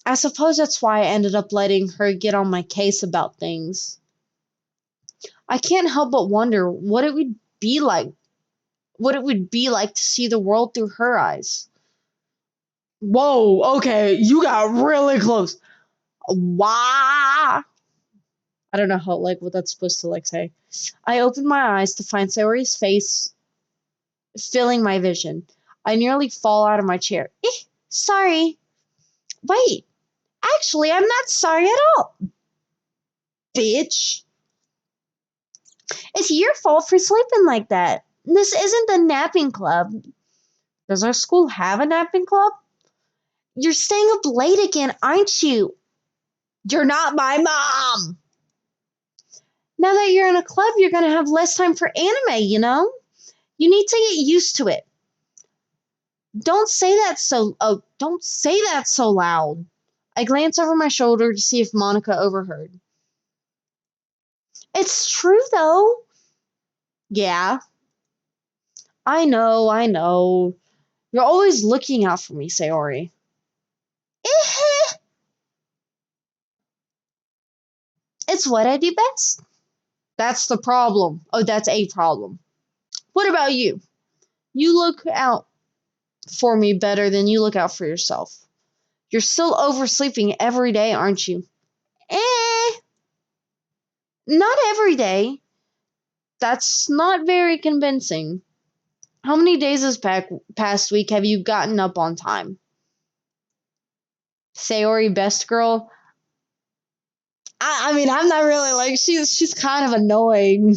I suppose that's why I ended up letting her get on my case about things. I can't help but wonder what it would be like to see the world through her eyes. Whoa, okay, you got really close. Wow. I don't know how like what that's supposed to like say. I opened my eyes to find Sayori's face filling my vision. I nearly fall out of my chair. Sorry. Wait, actually, I'm not sorry at all, bitch. It's your fault for sleeping like that. This isn't the napping club. Does our school have a napping club? You're staying up late again, aren't you? You're not my mom. Now that you're in a club, you're going to have less time for anime, you know? You need to get used to it. Don't say that so loud. I glance over my shoulder to see if Monica overheard. It's true though. Yeah, I know. You're always looking out for me, Sayori. It's what I do best. That's the problem. Oh, that's a problem. What about you? You look out for me better than you look out for yourself. You're still oversleeping every day, aren't you? Eh, not every day. That's not very convincing. How many days this past week have you gotten up on time? Sayori, best girl. I mean, I'm not really like she's kind of annoying.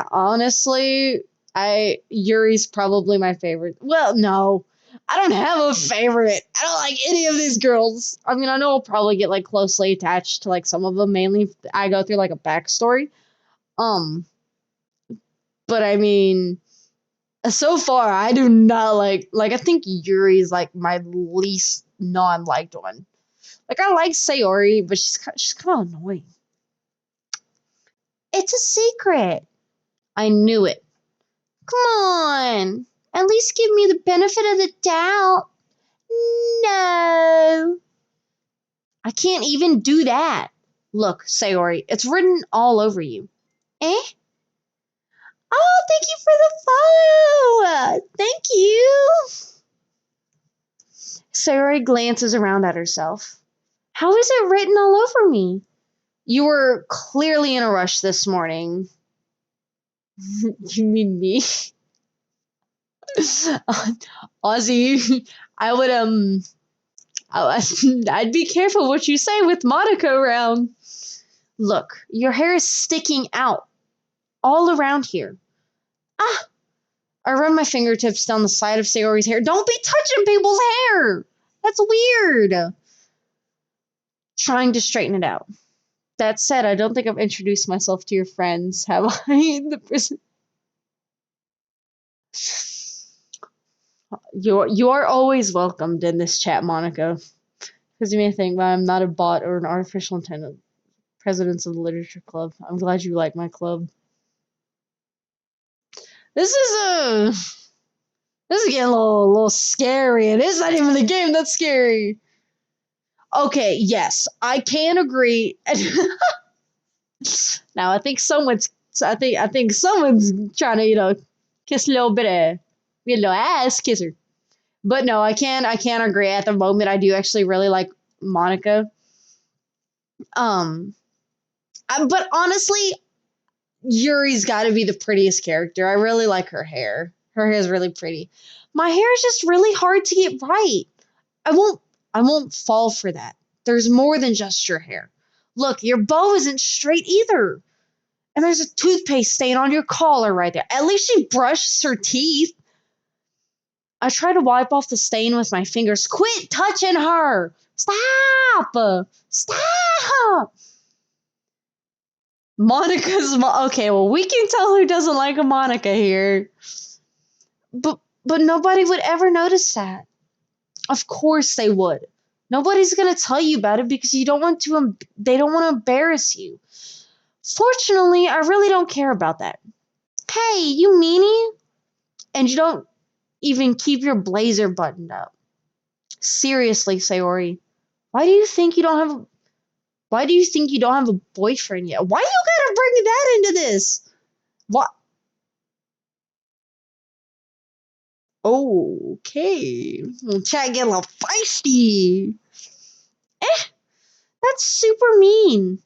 Honestly, I Yuri's probably my favorite. Well, no, I don't have a favorite. I don't like any of these girls. I mean, I know I'll probably get like closely attached to like some of them. Mainly, if I go through like a backstory. Um, but I mean, so far I do not like. I think Yuri's like my least non-liked one. Like I like Sayori, but she's kind of annoying. It's a secret. I knew it. Come on. At least give me the benefit of the doubt. No. I can't even do that. Look, Sayori, it's written all over you. Eh? Oh, thank you for the follow. Thank you. Sayori glances around at herself. How is it written all over me? You were clearly in a rush this morning. You mean me? Ozzy, I would I'd be careful what you say with Monica around. Look, your hair is sticking out all around here. Ah, I run my fingertips down the side of Sayori's hair. Don't be touching people's hair. That's weird. Trying to straighten it out. That said, I don't think I've introduced myself to your friends, have I? The person. You are always welcomed in this chat, Monica. Because you may think, well, I'm not a bot or an artificial intelligence. Presidents of the Literature Club. I'm glad you like my club. This is getting a little scary. And it's not even the game that's scary. Okay, yes, I can agree. Now I think someone's trying to kiss a little bit of be a little ass kisser. But no, I can agree. At the moment, I do actually really like Monica. Um, but honestly, Yuri's got to be the prettiest character. I really like her hair. Her hair is really pretty. My hair is just really hard to get right. I won't I won't fall for that. There's more than just your hair. Look, your bow isn't straight either. And there's a toothpaste stain on your collar right there. At least she brushes her teeth. I try to wipe off the stain with my fingers. Quit touching her! Stop! Stop! Okay, well, we can tell who doesn't like a Monica here. But nobody would ever notice that. Of course they would. Nobody's gonna tell you about it because you don't want to. They don't want to embarrass you. Fortunately, I really don't care about that. Hey, you meanie! And you don't even keep your blazer buttoned up. Seriously, Sayori, why do you think you don't have? Why do you think you don't have a boyfriend yet? Why you gotta bring that into this? What? Okay, chat get a little feisty. That's super mean.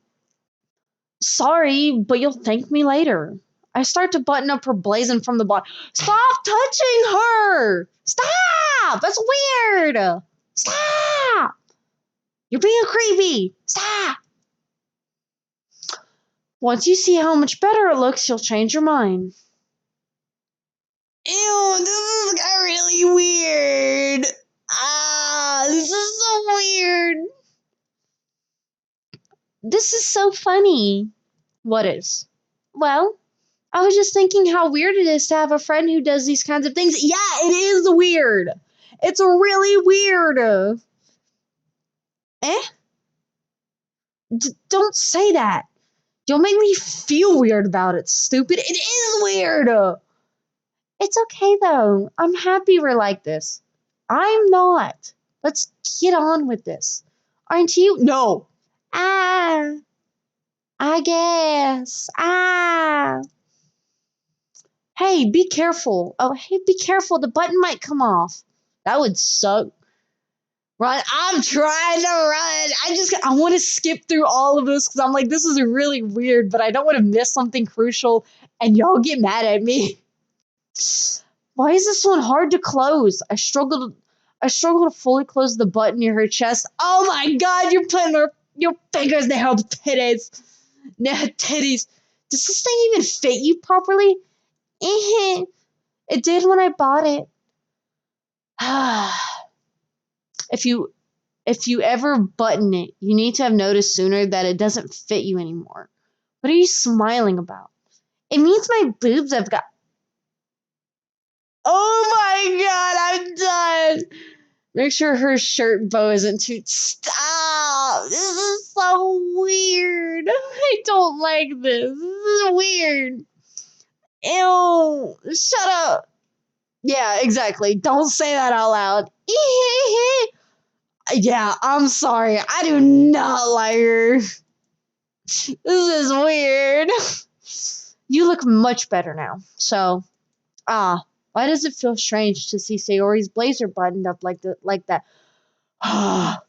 Sorry, but you'll thank me later. I start to button up her blazing from the bottom. Stop touching her! Stop! That's weird! Stop! You're being creepy! Stop! Once you see how much better it looks, you'll change your mind. Ew, this is really weird. This is so weird. This is so funny. What is? Well, I was just thinking how weird it is to have a friend who does these kinds of things. Yeah, it is weird. It's really weird. Eh? Don't say that. You'll make me feel weird about it, stupid. It is weird. It's okay, though. I'm happy we're like this. I'm not. Let's get on with this. Aren't you? No. Ah, I guess. Hey, be careful. Oh, hey, be careful. The button might come off. That would suck. Run. I'm trying to run. I want to skip through all of this because I'm like, this is really weird, but I don't want to miss something crucial and y'all get mad at me. Why is this one hard to close? I struggle to fully close the button near her chest. Oh my god, you're putting your fingers near her titties. Near her titties. Does this thing even fit you properly? It did when I bought it. If you ever button it, you need to have noticed sooner that it doesn't fit you anymore. What are you smiling about? It means my boobs have got. Oh my god, I'm done. Make sure her shirt bow isn't too. Stop! This is so weird. I don't like this. This is weird. Ew! Shut up. Yeah, exactly. Don't say that out loud. Yeah, I'm sorry. I do not like her. This is weird. You look much better now. So, why does it feel strange to see Sayori's blazer buttoned up like that? Oh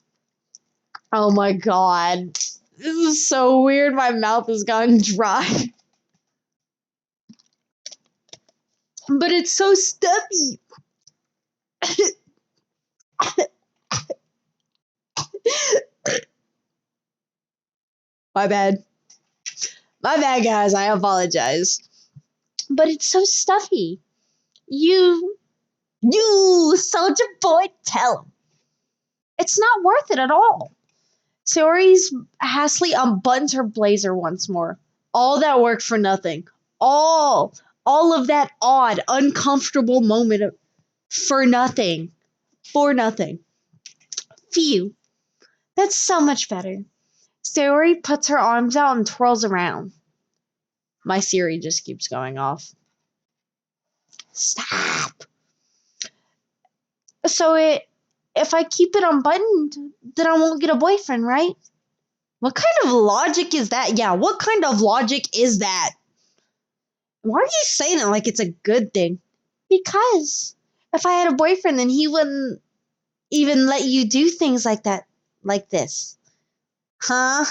my god. This is so weird. My mouth has gone dry. But it's so stuffy. My bad. My bad, guys. I apologize. But it's so stuffy. You soldier boy, tell him. It's not worth it at all. Sayori's hastily unbuttons her blazer once more. All that work for nothing. All of that odd, uncomfortable moment for nothing. For nothing. Phew. That's so much better. Sayori puts her arms out and twirls around. My Siri just keeps going off. Stop. If I keep it unbuttoned, then I won't get a boyfriend, right? What kind of logic is that? Yeah, what kind of logic is that? Why are you saying it like it's a good thing? Because if I had a boyfriend, then he wouldn't even let you do things like that, like this. Huh?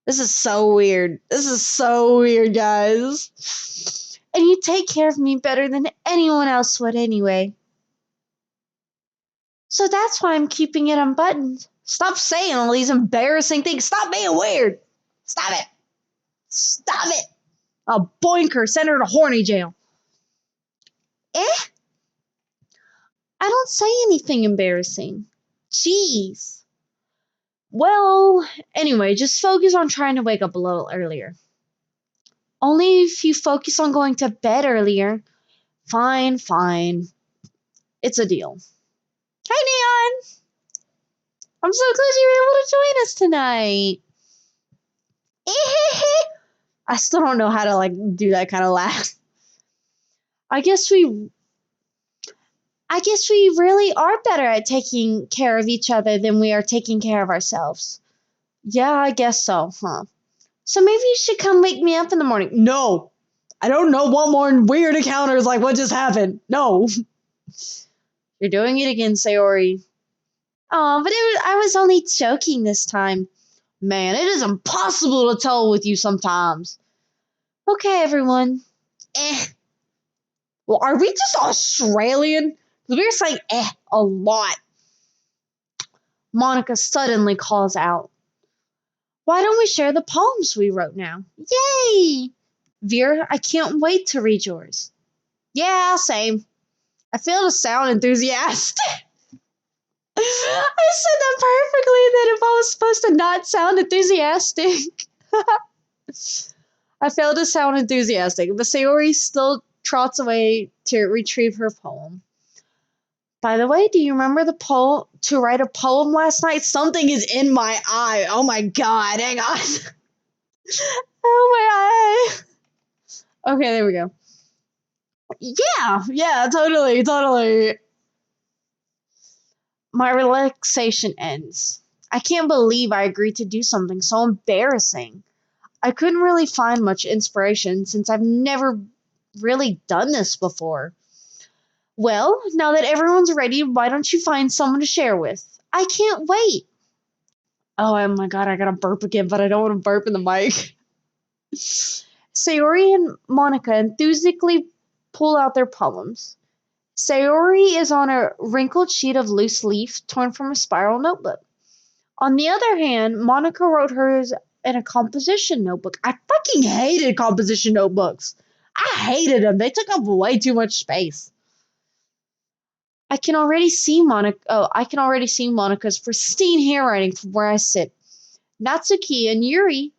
This is so weird. This is so weird, guys. And you take care of me better than anyone else would anyway. So that's why I'm keeping it unbuttoned. Stop saying all these embarrassing things. Stop being weird. Stop it. Stop it. I'll boink her, send her to horny jail. I don't say anything embarrassing. Jeez. Well, anyway, just focus on trying to wake up a little earlier. Only if you focus on going to bed earlier. Fine, fine. It's a deal. Hi, Neon! I'm so glad you were able to join us tonight. I still don't know how to like do that kind of laugh. I guess we really are better at taking care of each other than we are taking care of ourselves. Yeah, I guess so, huh? So maybe you should come wake me up in the morning. No, I don't know what more weird encounters like what just happened. No. You're doing it again, Sayori. Oh, but I was only joking this time. Man, it is impossible to tell with you sometimes. Okay, everyone. Well, are we just Australian? We're saying a lot. Monica suddenly calls out. Why don't we share the poems we wrote now? Yay! Vera, I can't wait to read yours. Yeah, same. I fail to sound enthusiastic. I said that perfectly, then if I was supposed to not sound enthusiastic. I failed to sound enthusiastic, but Sayori still trots away to retrieve her poem. By the way, do you remember the poem to write a poem last night? Something is in my eye. Oh my god, hang on. Oh my eye. Okay, there we go. Yeah, totally. My relaxation ends. I can't believe I agreed to do something so embarrassing. I couldn't really find much inspiration since I've never really done this before. Well, now that everyone's ready, why don't you find someone to share with? I can't wait. Oh my god, I gotta burp again, but I don't want to burp in the mic. Sayori and Monica enthusiastically pull out their poems. Sayori is on a wrinkled sheet of loose leaf torn from a spiral notebook. On the other hand, Monica wrote hers in a composition notebook. I fucking hated composition notebooks. I hated them. They took up way too much space. I can already see Monica's pristine handwriting from where I sit. Natsuki and Yuri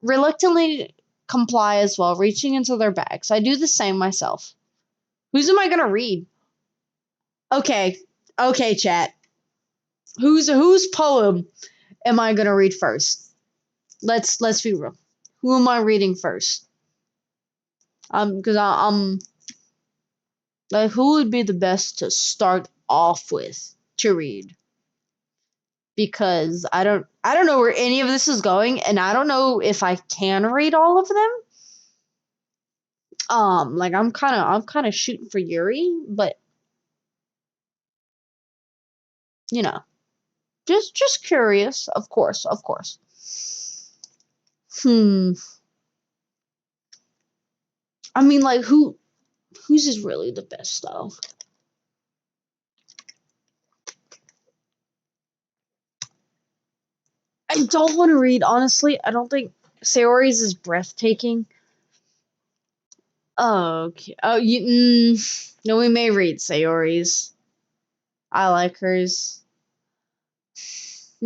reluctantly comply as well, reaching into their bags. I do the same myself. Whose am I gonna read? Okay, chat. Whose poem am I gonna read first? Let's be real. Who am I reading first? Because I'm like, who would be the best to start off with to read? Because I don't know where any of this is going, and I don't know if I can read all of them. Like I'm kind of shooting for Yuri, but you know, just curious, of course. Hmm. I mean, like whose is really the best though? I don't want to read honestly. I don't think Sayori's is breathtaking. Oh, okay. Oh, no, we may read Sayori's. I like hers.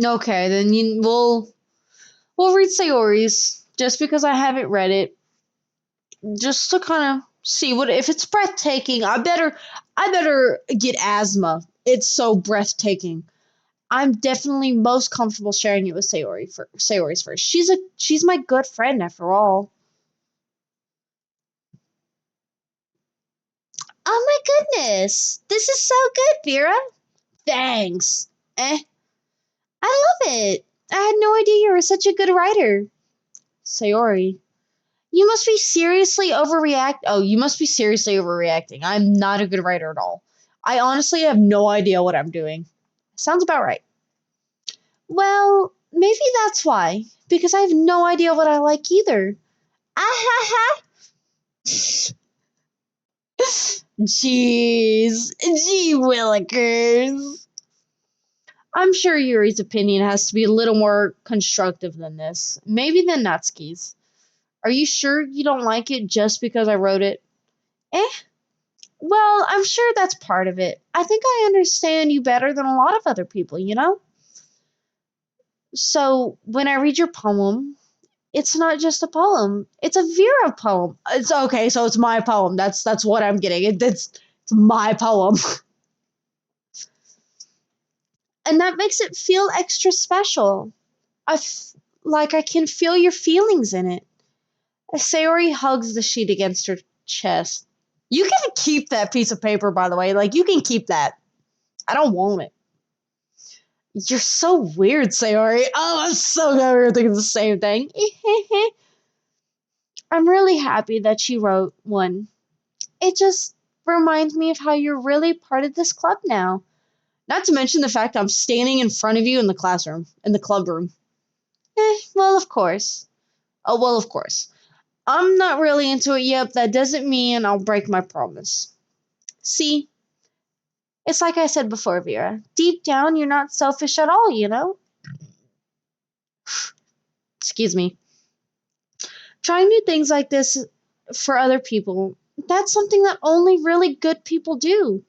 Okay, then we'll read Sayori's just because I haven't read it, just to kind of see what if it's breathtaking. I better get asthma. It's so breathtaking. I'm definitely most comfortable sharing it with Sayori's first. She's my good friend after all. Oh my goodness, this is so good, Vera. Thanks. I love it. I had no idea you were such a good writer. Sayori, you must be seriously overreact. Oh, you must be seriously overreacting. I'm not a good writer at all. I honestly have no idea what I'm doing. Sounds about right. Well, maybe that's why. Because I have no idea what I like either. Ah ha ha! Jeez. Gee willikers. I'm sure Yuri's opinion has to be a little more constructive than this. Maybe than Natsuki's. Are you sure you don't like it just because I wrote it? Eh. Well, I'm sure that's part of it. I think I understand you better than a lot of other people, you know? So, when I read your poem, It's not just a poem. It's a Vera poem. It's okay, so it's my poem. That's what I'm getting. It's my poem. And that makes it feel extra special. Like I can feel your feelings in it. Sayori hugs the sheet against her chest. You can keep that piece of paper, by the way. Like, you can keep that. I don't want it. You're so weird, Sayori. Oh, I'm so glad we were thinking the same thing. I'm really happy that you wrote one. It just reminds me of how you're really part of this club now. Not to mention the fact I'm standing in front of you in the classroom, in the club room. Well, of course. Oh, well, of course. I'm not really into it yet, but that doesn't mean I'll break my promise. See, it's like I said before, Vera. Deep down, you're not selfish at all, you know? Excuse me. Trying new things like this for other people, that's something that only really good people do.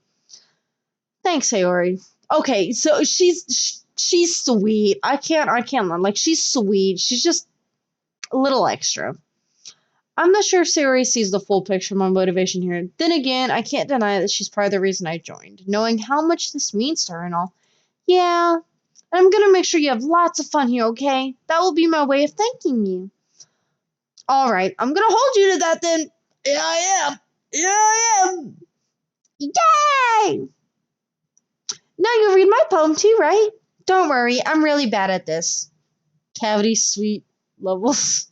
Thanks, Sayori. Okay, so she's sweet. I can't like she's sweet. She's just a little extra. I'm not sure if Sayori sees the full picture of my motivation here. Then again, I can't deny that she's part of the reason I joined, knowing how much this means to her and all. Yeah, I'm gonna make sure you have lots of fun here, okay? That will be my way of thanking you. Alright, I'm gonna hold you to that then. Yeah, I am. Yeah, I am. Yay! Now you read my poem too, right? Don't worry, I'm really bad at this. Cavity sweet levels.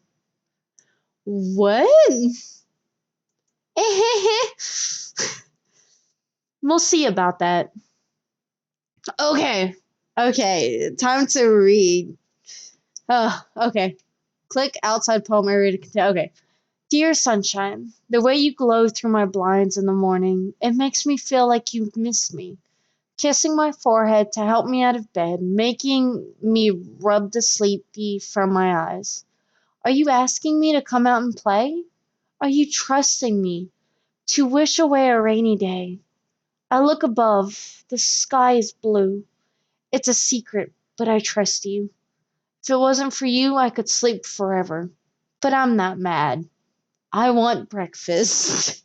What? We'll see about that. Okay. Okay. Time to read. Oh, okay. Click outside poem area to continue. Okay. Dear sunshine, the way you glow through my blinds in the morning, it makes me feel like you miss me. Kissing my forehead to help me out of bed, making me rub the sleepy from my eyes. Are you asking me to come out and play? Are you trusting me to wish away a rainy day? I look above. The sky is blue. It's a secret, but I trust you. If it wasn't for you, I could sleep forever. But I'm not mad. I want breakfast.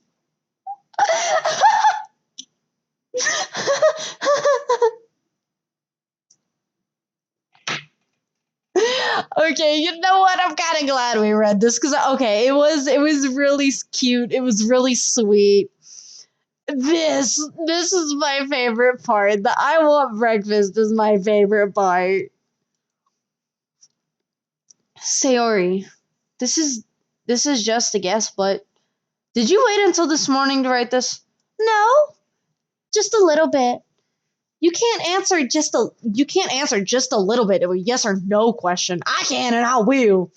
Okay, you know what? I'm kind of glad we read this because okay, it was really cute. It was really sweet. This is my favorite part. The I want breakfast is my favorite part. Sayori, this is this is just a guess, but did you wait until this morning to write this? No, just a little bit. You can't answer just a little bit of a yes or no question. I can and I will.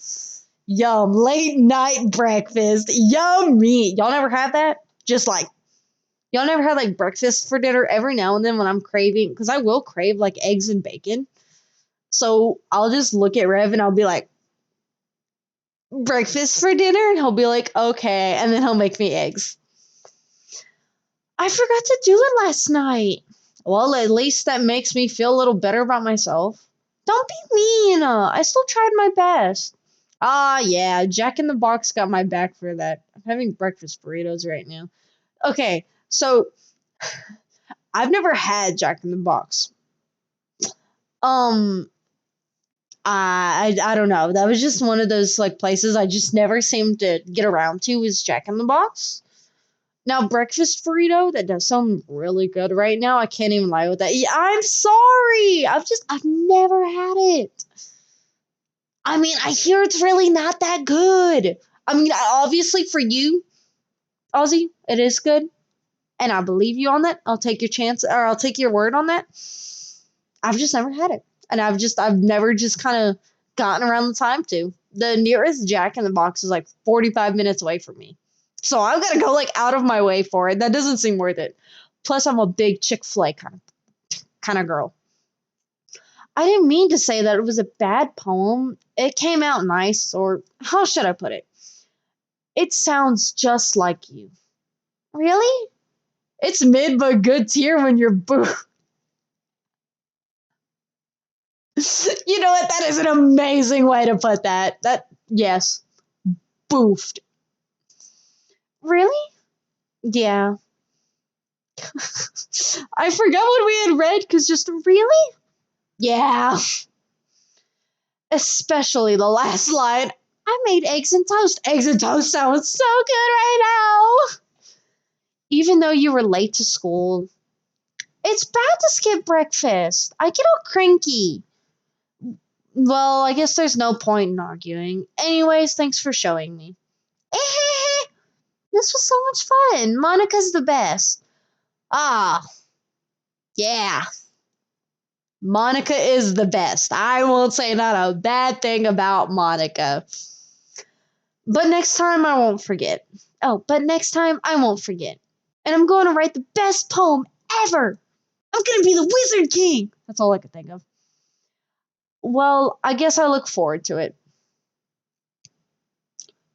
Yum, late night breakfast. Yummy. Y'all never had that? Just like y'all never had like breakfast for dinner every now and then when I'm craving because I will crave like eggs and bacon. So I'll just look at Rev and I'll be like, breakfast for dinner? And he'll be like, okay. And then he'll make me eggs. I forgot to do it last night. Well, at least that makes me feel a little better about myself. Don't be mean. I still tried my best. Ah, yeah, Jack in the Box got my back for that. I'm having breakfast burritos right now. Okay, so I've never had Jack in the Box. Um, I don't know. That was just one of those like places I just never seemed to get around to was Jack in the Box. Now, breakfast burrito, that does sound really good right now. I can't even lie with that. Yeah, I'm sorry. I've never had it. I mean, I hear it's really not that good. I mean, obviously for you, Ozzy, it is good. And I believe you on that. I'll take your chance or I'll take your word on that. I've just never had it. And I've never just kind of gotten around the time to. The nearest Jack in the Box is like 45 minutes away from me. So I've got to go like out of my way for it. That doesn't seem worth it. Plus, I'm a big Chick-fil-A kind of girl. I didn't mean to say that it was a bad poem. It came out nice, or how should I put it? It sounds just like you. Really? It's mid but good tier when you're boo. You know what? That is an amazing way to put that. Yes. Boofed. Really? Yeah. I forgot what we had read, because just really? Yeah. Especially the last line. I made eggs and toast. Eggs and toast sounds so good right now. Even though you were late to school, it's bad to skip breakfast. I get all cranky. Well, I guess there's no point in arguing. Anyways, thanks for showing me. This was so much fun. Monica's the best. Ah, yeah. Monica is the best. I won't say not a bad thing about Monica. But next time I won't forget. Oh, but next time I won't forget. And I'm going to write the best poem ever. I'm going to be the Wizard King. That's all I could think of. Well, I guess I look forward to it.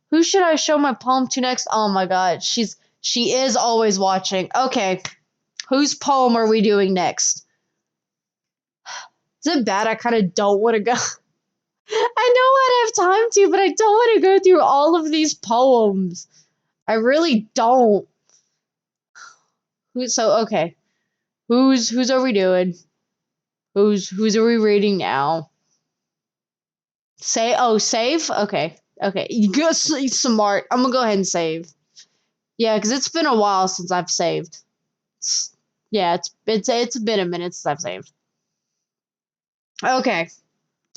Who should I show my poem to next? Oh my god, she is always watching. Okay. Whose poem are we doing next? Is it bad? I kind of don't want to go. I know I have time to, but I don't want to go through all of these poems. I really don't. So okay. Whose are we doing? Whose are we reading now? Save? Okay. Okay. You go smart. I'm gonna go ahead and save. Yeah, because it's been a while since I've saved. Yeah, it's been a minute since I've saved. Okay.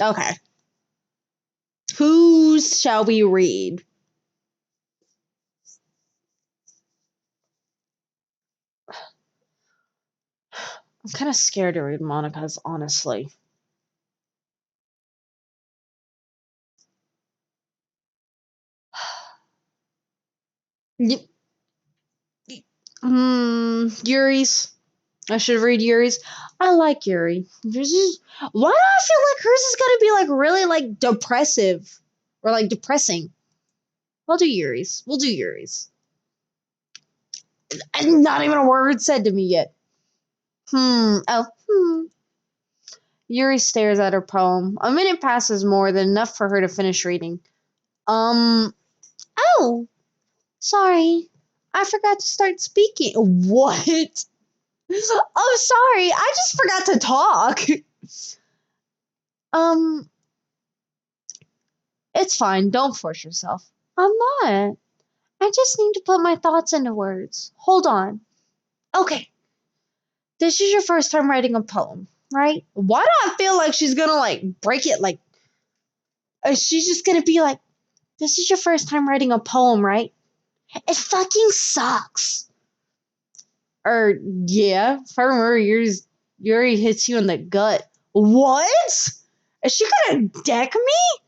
Okay. Whose shall we read? I'm kind of scared to read Monica's, honestly. Yuri's. I should read Yuri's. I like Yuri. Why do I feel like hers is gonna be like really like depressive or like depressing? We'll do Yuri's. We'll do Yuri's. And not even a word said to me yet. Yuri stares at her poem. A minute passes, more than enough for her to finish reading. Oh, sorry. I forgot to start speaking. What? Oh, sorry. I just forgot to talk. Um, it's fine. Don't force yourself. I'm not. I just need to put my thoughts into words. Hold on. Okay. This is your first time writing a poem, right? Why do I feel like she's gonna like break it? Like, she's just gonna be like, this is your first time writing a poem, right? It fucking sucks. Or, yeah, if I remember, Yuri hits you in the gut. What? Is she gonna deck me?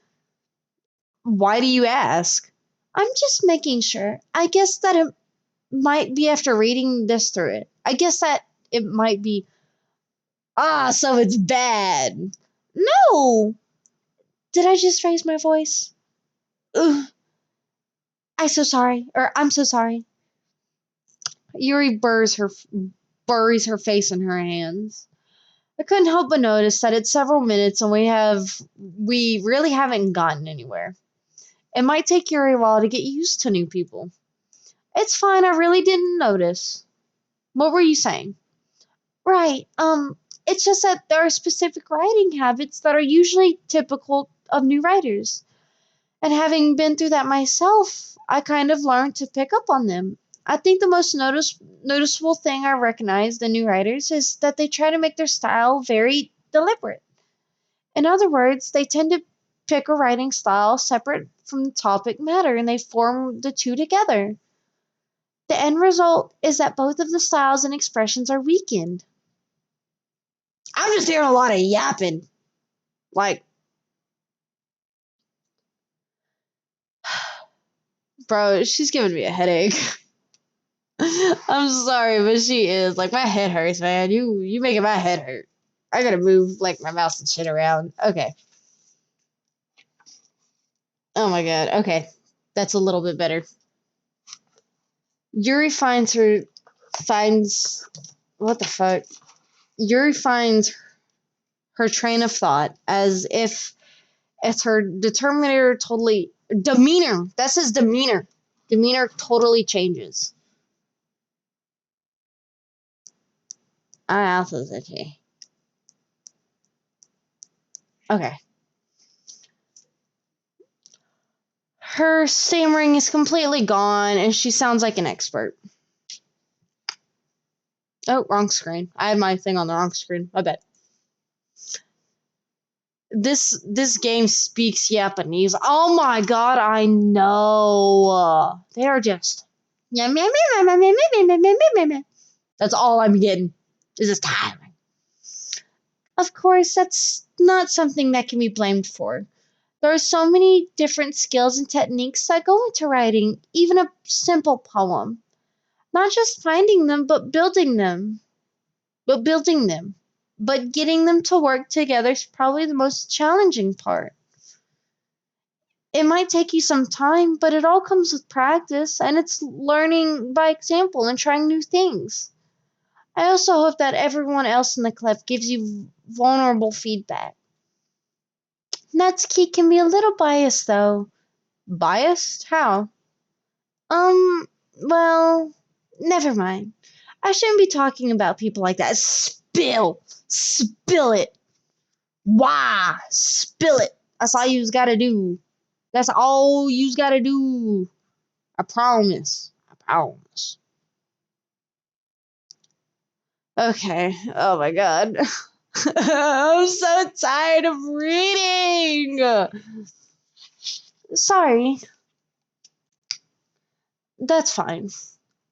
Why do you ask? I'm just making sure. I guess that it might be after reading this through it. I guess that it might be. Ah, so it's bad. No! Did I just raise my voice? Ugh. I'm so sorry. Yuri buries her face in her hands. I couldn't help but notice that it's several minutes and we really haven't gotten anywhere. It might take Yuri a while to get used to new people. It's fine, I really didn't notice. What were you saying? Right, it's just that there are specific writing habits that are usually typical of new writers. And having been through that myself, I kind of learned to pick up on them. I think the most noticeable thing I recognized in new writers is that they try to make their style very deliberate. In other words, they tend to pick a writing style separate from the topic matter and they form the two together. The end result is that both of the styles and expressions are weakened. I'm just hearing a lot of yapping. Like, bro, she's giving me a headache. I'm sorry, but she is. Like, my head hurts, man. You making my head hurt. I gotta move, like, my mouse and shit around. Okay. Oh my god. Okay. That's a little bit better. Yuri finds, what the fuck? Yuri finds her train of thought as if it's her determinator totally Demeanor. That's his demeanor. Demeanor totally changes. Okay. Okay. Her stammering is completely gone, and she sounds like an expert. Oh, wrong screen. I had my thing on the wrong screen. I bet. This game speaks Japanese. Oh my god, I know. They are just. That's all I'm getting. Is this tiring. Of course, that's not something that can be blamed for. There are so many different skills and techniques that go into writing even a simple poem. Not just finding them, but building them. But building them. But getting them to work together is probably the most challenging part. It might take you some time, but it all comes with practice, and it's learning by example and trying new things. I also hope that everyone else in the club gives you vulnerable feedback. Natsuki can be a little biased, though. Biased? How? Um, well, never mind. I shouldn't be talking about people like that. Spill! Spill it! Why? Spill it! That's all you's gotta do. That's all you's gotta do. I promise. I promise. Okay. Oh my god. I'm so tired of reading. Sorry. That's fine.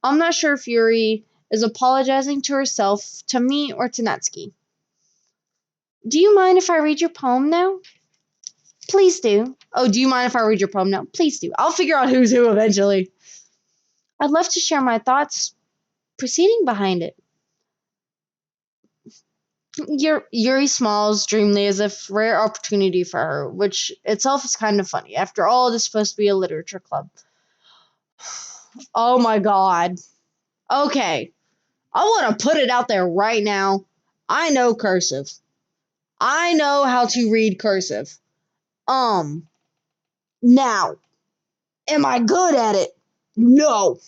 I'm not sure if Yuri is apologizing to herself, to me, or to Natsuki. Do you mind if I read your poem now? Please do. Oh, do you mind if I read your poem now? Please do. I'll figure out who's who eventually. I'd love to share my thoughts proceeding behind it. Yuri smiles dreamily as if rare opportunity for her, which itself is kind of funny. After all, it is supposed to be a literature club. Oh my god. Okay. I want to put it out there right now. I know cursive. I know how to read cursive. Now, am I good at it? No.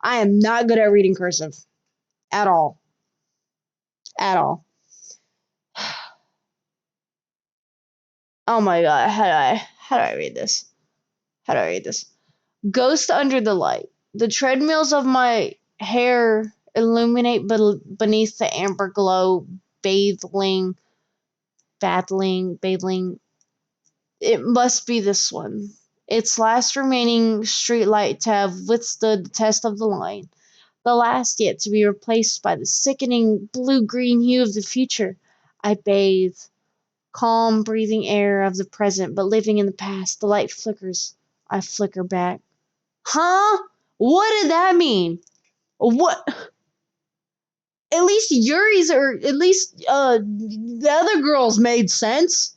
I am not good at reading cursive. At all. At all. Oh my god. How do I read this? How do I read this? Ghost under the light. The treadmills of my hair illuminate beneath the amber glow, battling. It must be this one. Its last remaining streetlight to have withstood the test of the line. The last yet to be replaced by the sickening blue-green hue of the future. I bathe. Calm, breathing air of the present, but living in the past. The light flickers. I flicker back. Huh? What did that mean? What? At least Yuri's, or at least the other girls made sense.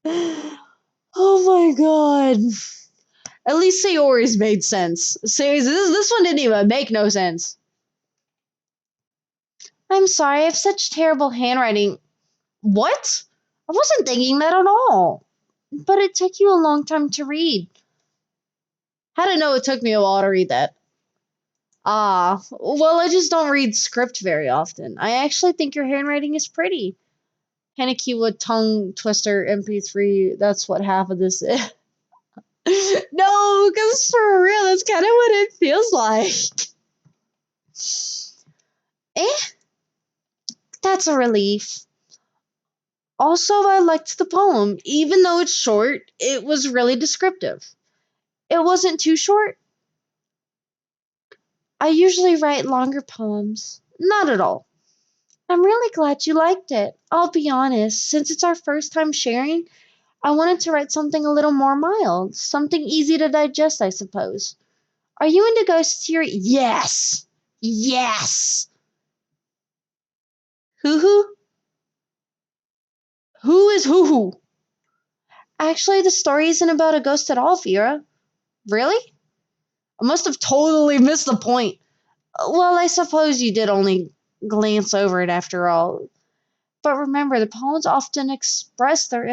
Oh my god. At least Sayori's made sense. Seriously, this one didn't even make no sense. I'm sorry, I have such terrible handwriting. What? I wasn't thinking that at all. But it took you a long time to read. How to know it took me a while to read that? Ah, well, I just don't read script very often. I actually think your handwriting is pretty. Hanakiwa tongue twister MP3, that's what half of this is. No, because for real, that's kind of what it feels like. Eh, that's a relief. Also, I liked the poem. Even though it's short, it was really descriptive. It wasn't too short. I usually write longer poems. Not at all. I'm really glad you liked it. I'll be honest, since it's our first time sharing, I wanted to write something a little more mild, something easy to digest, I suppose. Are you into ghost theory? Yes! Yes! Hoo hoo? Who is hoo hoo? Actually, the story isn't about a ghost at all, Vera. Really? I must have totally missed the point. Well, I suppose you did only glance over it after all. But remember, the poems often express their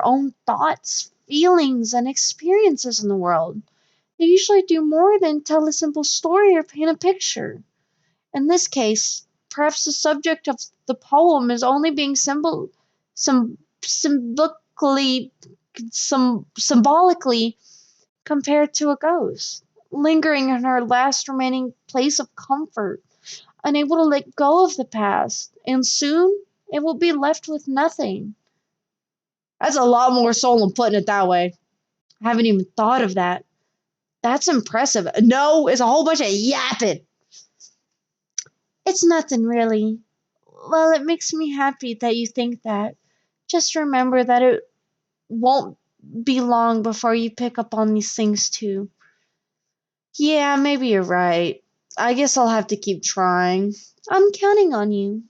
own thoughts, feelings, and experiences in the world. They usually do more than tell a simple story or paint a picture. In this case, perhaps the subject of the poem is only being symbolically, symbolically compared to a ghost, lingering in her last remaining place of comfort, unable to let go of the past, and soon it will be left with nothing. That's a lot more soul than putting it that way. I haven't even thought of that. That's impressive. No, it's a whole bunch of yapping. It's nothing really. Well, it makes me happy that you think that. Just remember that it won't be long before you pick up on these things too. Yeah, maybe you're right. I guess I'll have to keep trying. I'm counting on you.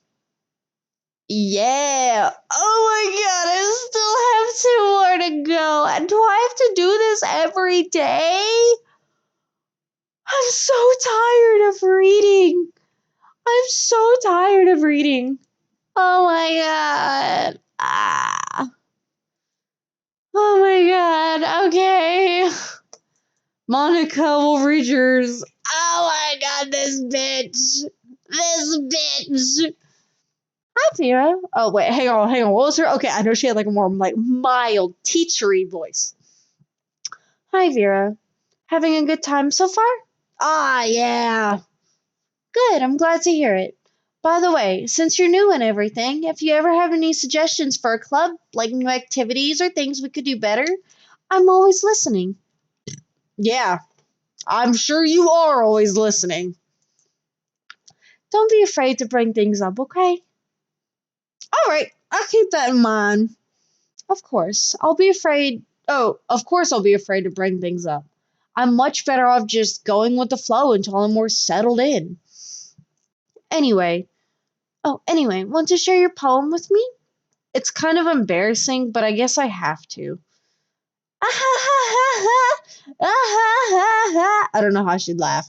Yeah. Oh my god, I still have 2 more to go. And do I have to do this every day? I'm so tired of reading. I'm so tired of reading. Oh my god. Ah. Oh my god. Okay. Monica will read yours. Oh my god, this bitch. This bitch. Hi, Vera. Oh, wait, hang on. What was her? Okay, I know she had like a more like mild, teachery voice. Hi, Vera. Having a good time so far? Ah, yeah. Good, I'm glad to hear it. By the way, since you're new and everything, if you ever have any suggestions for a club, like new activities or things we could do better, I'm always listening. Yeah, I'm sure you are always listening. Don't be afraid to bring things up, okay? Alright, I'll keep that in mind. Of course, I'll be afraid. Oh, of course, I'll be afraid to bring things up. I'm much better off just going with the flow until I'm more settled in. Anyway, want to share your poem with me? It's kind of embarrassing, but I guess I have to. I don't know how she'd laugh.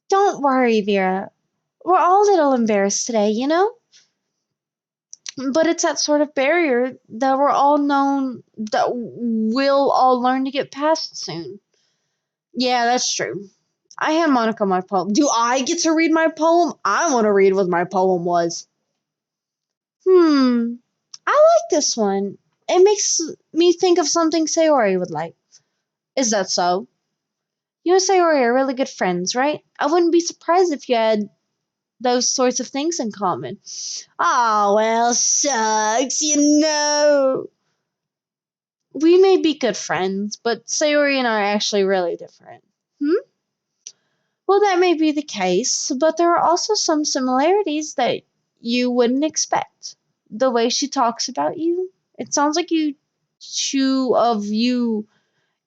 Don't worry, Vera. We're all a little embarrassed today, you know? But it's that sort of barrier that we'll all learn to get past soon. Yeah, that's true. I hand Monica my poem. Do I get to read my poem? I want to read what my poem was. I like this one. It makes me think of something Sayori would like. Is that so? You and Sayori are really good friends, right? I wouldn't be surprised if you had those sorts of things in common. Oh, well, shucks, you know. We may be good friends, but Sayori and I are actually really different. Hmm? Well, that may be the case, but there are also some similarities that you wouldn't expect. The way she talks about you, it sounds like two of you,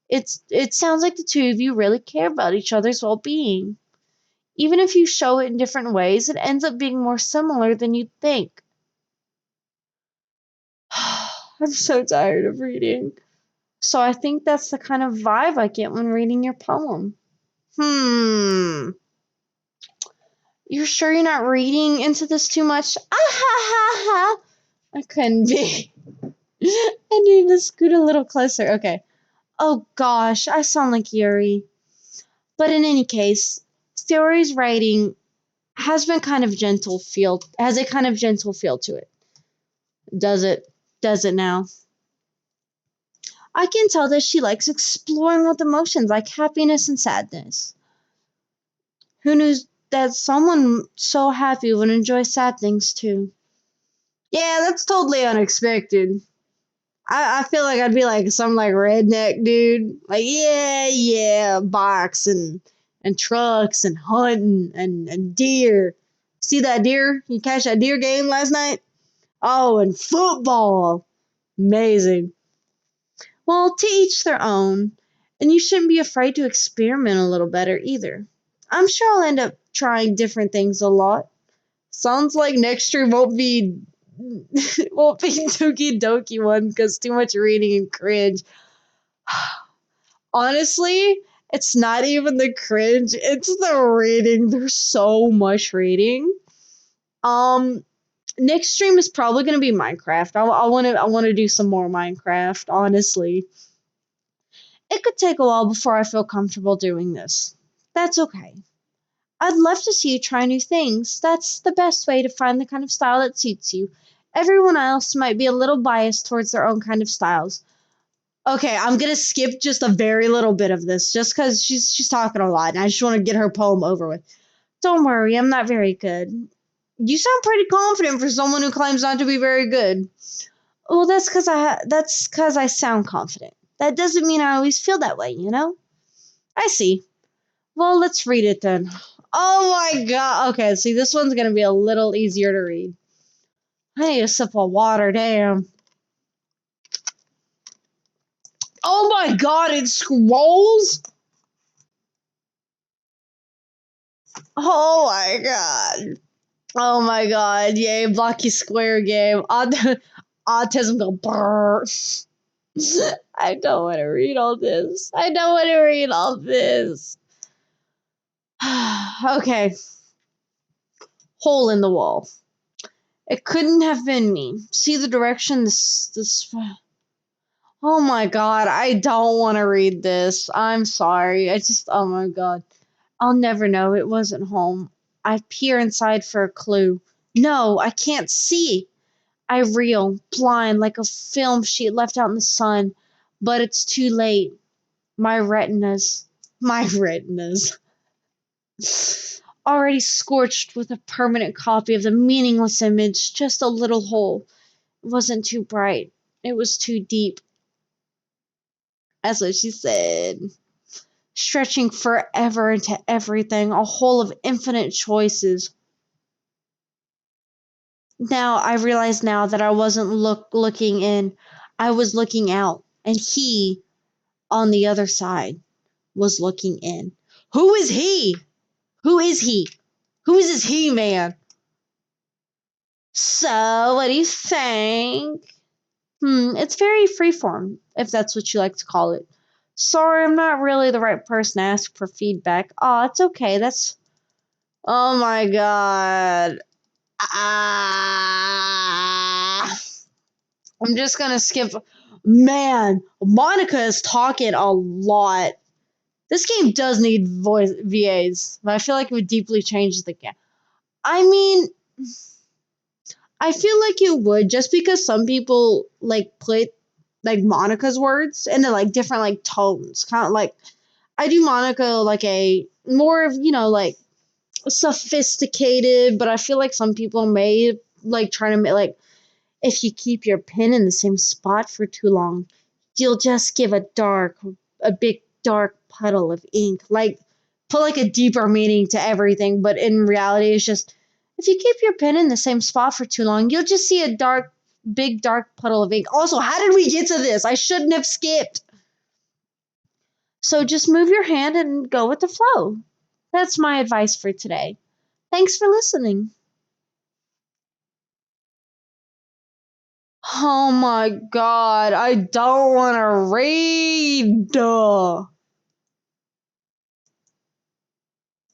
it sounds like the two of you really care about each other's well-being. Even if you show it in different ways, it ends up being more similar than you'd think. I'm so tired of reading. So I think that's the kind of vibe I get when reading your poem. Hmm. You're sure you're not reading into this too much? Ah ha ha ha! I couldn't be. I need to scoot a little closer. Okay. Oh gosh, I sound like Yuri. But in any case, Sayori's writing has a kind of gentle feel to it. Does it? Does it now? I can tell that she likes exploring with emotions like happiness and sadness. Who knew that someone so happy would enjoy sad things too? Yeah, that's totally unexpected. I feel like I'd be like some like redneck dude. Like, yeah, boxing and trucks and hunting and deer. See that deer? You catch that deer game last night? Oh, and football. Amazing. Well, to each their own. And you shouldn't be afraid to experiment a little better either. I'm sure I'll end up trying different things a lot. Sounds like next year won't be Doki Doki one because too much reading and cringe. Honestly, it's not even the cringe, it's the reading. There's so much reading. Um Next stream is probably going to be Minecraft. I want to do some more Minecraft, honestly. It could take a while before I feel comfortable doing this. That's okay. I'd love to see you try new things. That's the best way to find the kind of style that suits you. Everyone else might be a little biased towards their own kind of styles. Okay, I'm gonna skip just a very little bit of this, just because she's talking a lot, and I just want to get her poem over with. Don't worry, I'm not very good. You sound pretty confident for someone who claims not to be very good. Well, that's because I sound confident. That doesn't mean I always feel that way, you know? I see. Well, let's read it then. Oh my god. Okay, see, this one's gonna be a little easier to read. I need a sip of water, damn. Oh my god, it scrolls? Oh my god. Oh my god, yay, Blocky Square game. Autism go brrr. I don't want to read all this. I don't want to read all this. Okay. Hole in the wall. It couldn't have been me. See the direction this. Oh my god, I don't want to read this. I'm sorry. Oh my god. I'll never know. It wasn't home. I peer inside for a clue. No, I can't see. I reel, blind, like a film sheet left out in the sun. But it's too late. My retinas, already scorched with a permanent copy of the meaningless image, just a little hole. It wasn't too bright. It was too deep. That's what she said. Stretching forever into everything, a hole of infinite choices. Now, I realize now that I wasn't looking in, I was looking out, and he, on the other side, was looking in. Who is he? Who is he? Who is this he man? So, what do you think? It's very freeform, if that's what you like to call it. Sorry, I'm not really the right person to ask for feedback. Oh, it's okay. Oh my god. Ah. I'm just gonna skip. Man, Monica is talking a lot. This game does need voice VAs, but I feel like it would deeply change the game. I mean, I feel like you would, just because some people like put like Monica's words into like different like tones. Kind of like I do Monica like a more of, like sophisticated, but I feel like some people may like try to make like if you keep your pen in the same spot for too long, you'll just give a big dark puddle of ink. Like put like a deeper meaning to everything, but in reality it's just if you keep your pen in the same spot for too long, you'll just see a big dark puddle of ink. Also, how did we get to this? I shouldn't have skipped. So just move your hand and go with the flow. That's my advice for today. Thanks for listening. Oh my god, I don't want to read.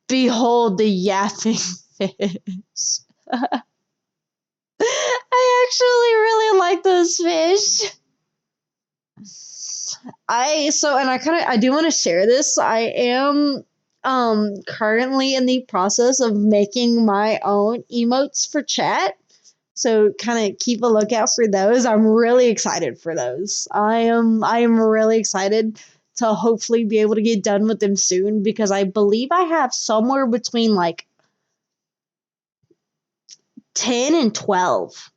Behold the yapping fish. I actually really like those fish. I do want to share this. I am currently in the process of making my own emotes for chat. So kind of keep a lookout for those. I'm really excited for those. I am really excited to hopefully be able to get done with them soon because I believe I have somewhere between like 10 and 12.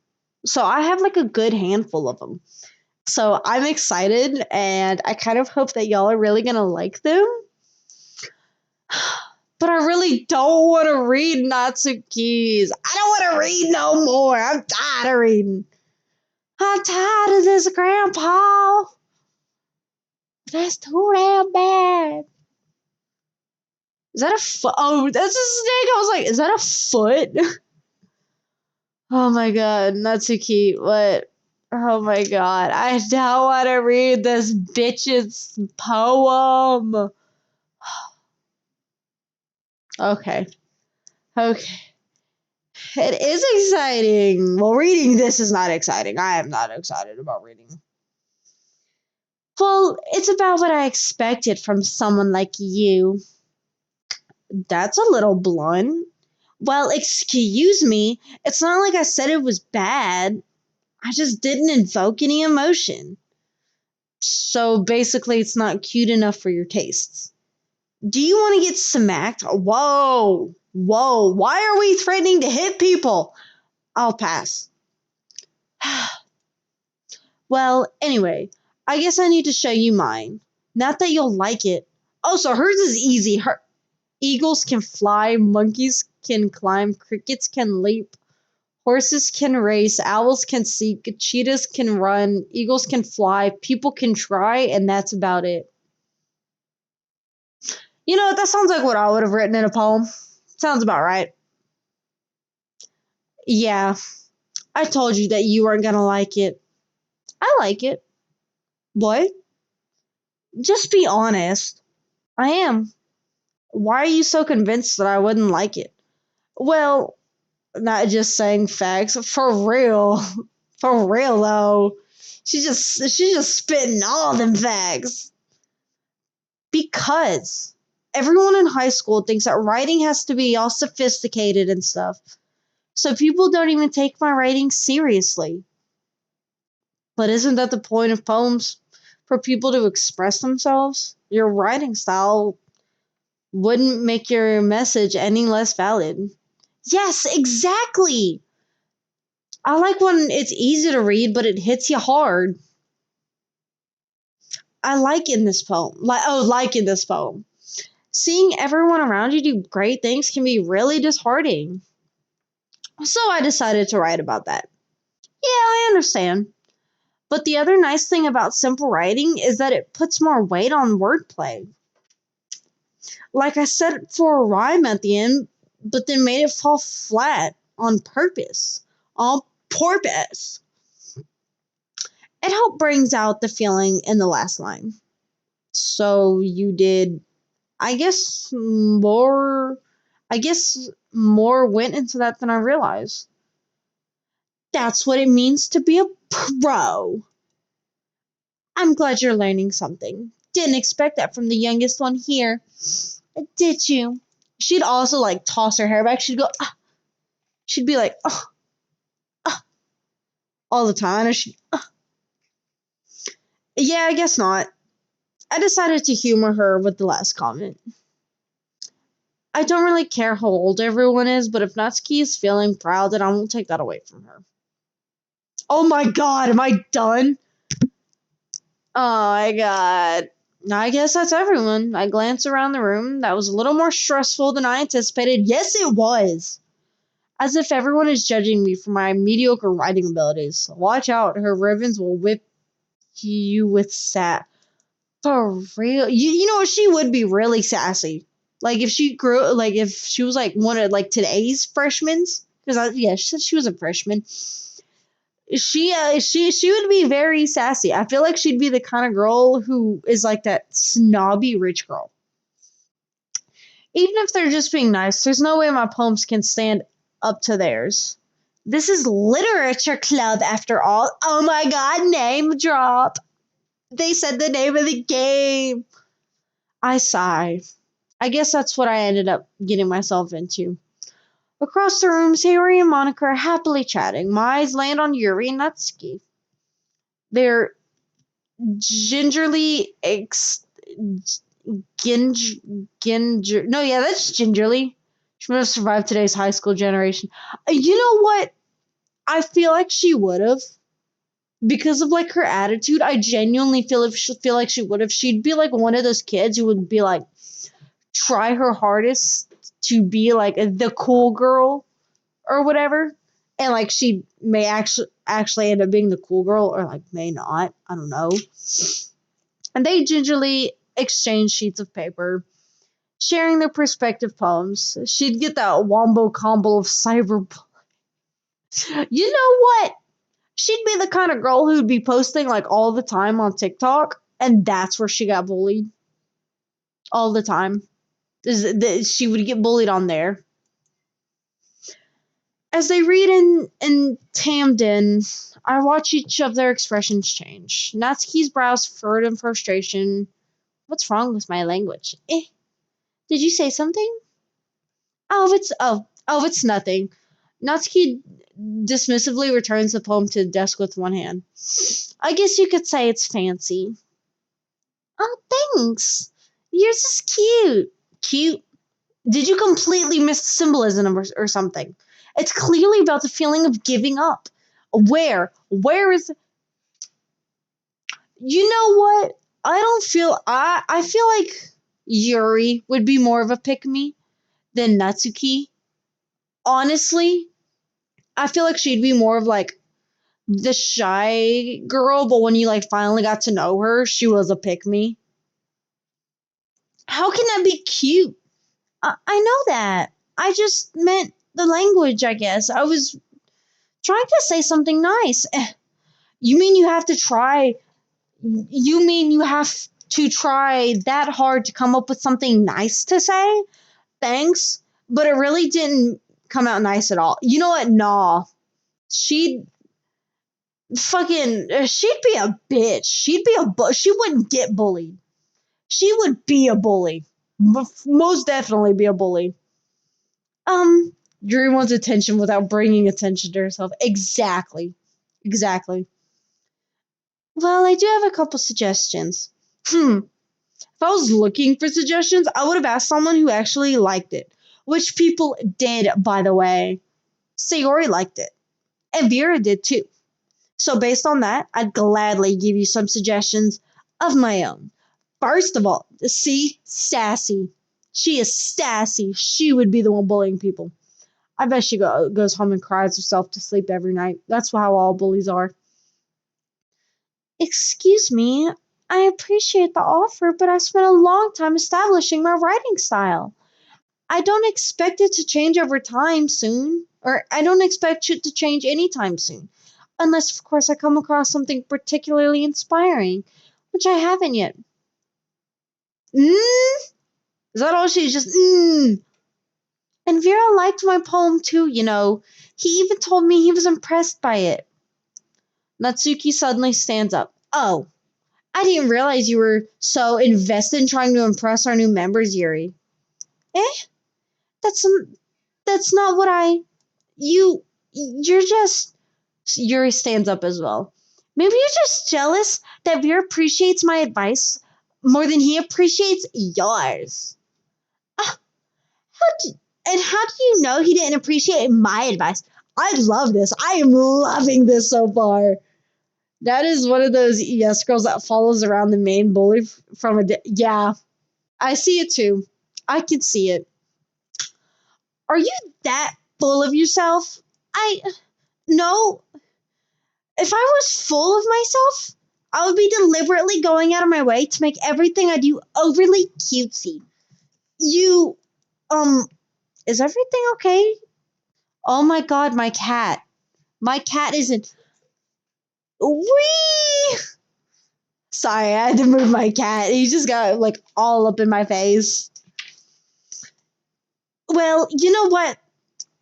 So I have like a good handful of them. So I'm excited and I kind of hope that y'all are really going to like them. But I really don't want to read Natsuki's. I don't want to read no more. I'm tired of reading. I'm tired of this, Grandpa. That's too damn bad. Is that a foot? Oh, that's a snake. I was like, is that a foot? Oh my god, Natsuki, what? Oh my god, I don't want to read this bitch's poem. Okay. Okay. It is exciting. Well, reading this is not exciting. I am not excited about reading. Well, it's about what I expected from someone like you. That's a little blunt. Well, excuse me. It's not like I said it was bad. I just didn't invoke any emotion. So basically, it's not cute enough for your tastes. Do you want to get smacked? Whoa, whoa. Why are we threatening to hit people? I'll pass. Well, anyway, I guess I need to show you mine. Not that you'll like it. Oh, so hers is easy. Her eagles can fly, monkeys can climb, crickets can leap, horses can race, owls can seek, cheetahs can run, eagles can fly, people can try, and that's about it. You know what? That sounds like what I would have written in a poem. Sounds about right. Yeah, I told you that you weren't gonna like it. I like it. What? Just be honest. I am. Why are you so convinced that I wouldn't like it? Well, not just saying facts. For real. For real though. She's just spitting all them facts. Because everyone in high school thinks that writing has to be all sophisticated and stuff. So people don't even take my writing seriously. But isn't that the point of poems? For people to express themselves? Your writing style wouldn't make your message any less valid. Yes, exactly. I like when it's easy to read, but it hits you hard. I like in this poem. Like in this poem. Seeing everyone around you do great things can be really disheartening. So I decided to write about that. Yeah, I understand. But the other nice thing about simple writing is that it puts more weight on wordplay. Like I said for a rhyme at the end, but then made it fall flat on purpose. On purpose. It helped brings out the feeling in the last line. So you did, I guess more I guess more went into that than I realized. That's what it means to be a pro. I'm glad you're learning something. Didn't expect that from the youngest one here. Did you? She'd also like toss her hair back. She'd go, ah. She'd be like, oh, ah, all the time. And she, ah. Yeah, I guess not. I decided to humor her with the last comment. I don't really care how old everyone is, but if Natsuki is feeling proud, then I won't take that away from her. Oh my god, am I done? Oh my god. I guess that's everyone. I glanced around the room. That was a little more stressful than I anticipated. Yes, it was. As if everyone is judging me for my mediocre writing abilities. Watch out, her ribbons will whip you with sat. For real. You know what? She would be really sassy. Like if she grew, like if she was like one of like today's freshmen. Because yeah, she said she was a freshman. She would be very sassy. I feel like she'd be the kind of girl who is like that snobby rich girl. Even if they're just being nice, there's no way my poems can stand up to theirs. This is literature club after all. Oh my god, name drop. They said the name of the game. I sigh. I guess that's what I ended up getting myself into. Across the room, Sayori and Monica are happily chatting. My eyes land on Yuri and Natsuki. They're gingerly ginger. No, yeah, that's gingerly. She would have survived today's high school generation. You know what? I feel like she would have because of like her attitude. I genuinely feel like she would have. She'd be like one of those kids who would be like try her hardest to be like the cool girl or whatever, and like she may actually end up being the cool girl or like may not. I don't know. And they gingerly exchange sheets of paper, sharing their perspective poems. She'd get that wombo combo of cyber. You know what? She'd be the kind of girl who'd be posting like all the time on TikTok, and that's where she got bullied all the time. She would get bullied on there. As they read in Tamden, I watch each of their expressions change. Natsuki's brows furrowed in frustration. What's wrong with my language? Did you say something? It's nothing. Natsuki dismissively returns the poem to the desk with one hand. I guess you could say it's fancy. Oh, thanks. Yours is cute. Cute? Did you completely miss the symbolism or something? It's clearly about the feeling of giving up. Where? Where is... You know what? I feel like Yuri would be more of a pick-me than Natsuki. Honestly, I feel like she'd be more of like the shy girl, but when you like finally got to know her, she was a pick-me. How can that be cute? I know that. I just meant the language, I guess. I was trying to say something nice. You mean you have to try? You mean you have to try that hard to come up with something nice to say? Thanks, but it really didn't come out nice at all. You know what? Nah. She'd she'd be a bitch. She wouldn't get bullied. She would be a bully. Most definitely be a bully. Yuri wants attention without bringing attention to herself. Exactly. Exactly. Well, I do have a couple suggestions. If I was looking for suggestions, I would have asked someone who actually liked it. Which people did, by the way. Sayori liked it. And Vera did too. So based on that, I'd gladly give you some suggestions of my own. First of all, see, Sassy. She is sassy. She would be the one bullying people. I bet she goes home and cries herself to sleep every night. That's how all bullies are. Excuse me, I appreciate the offer, but I spent a long time establishing my writing style. I don't expect it to change over time soon, or I don't expect it to change anytime soon. Unless, of course, I come across something particularly inspiring, which I haven't yet. Is that all she's just, And Vera liked my poem too, you know. He even told me he was impressed by it. Natsuki suddenly stands up. Oh, I didn't realize you were so invested in trying to impress our new members, Yuri. Eh? That's that's not what you're just... Yuri stands up as well. Maybe you're just jealous that Vera appreciates my advice more than he appreciates yours. Uh, how do you know he didn't appreciate my advice? I love this. I am loving this so far. That is one of those yes girls that follows around the main bully from yeah. I see it too. I can see it. Are you that full of yourself? No. If I was full of myself, I would be deliberately going out of my way to make everything I do overly cutesy. You, is everything okay? Oh my god, my cat. My cat isn't. Wee! Sorry, I had to move my cat. He just got like all up in my face. Well, you know what?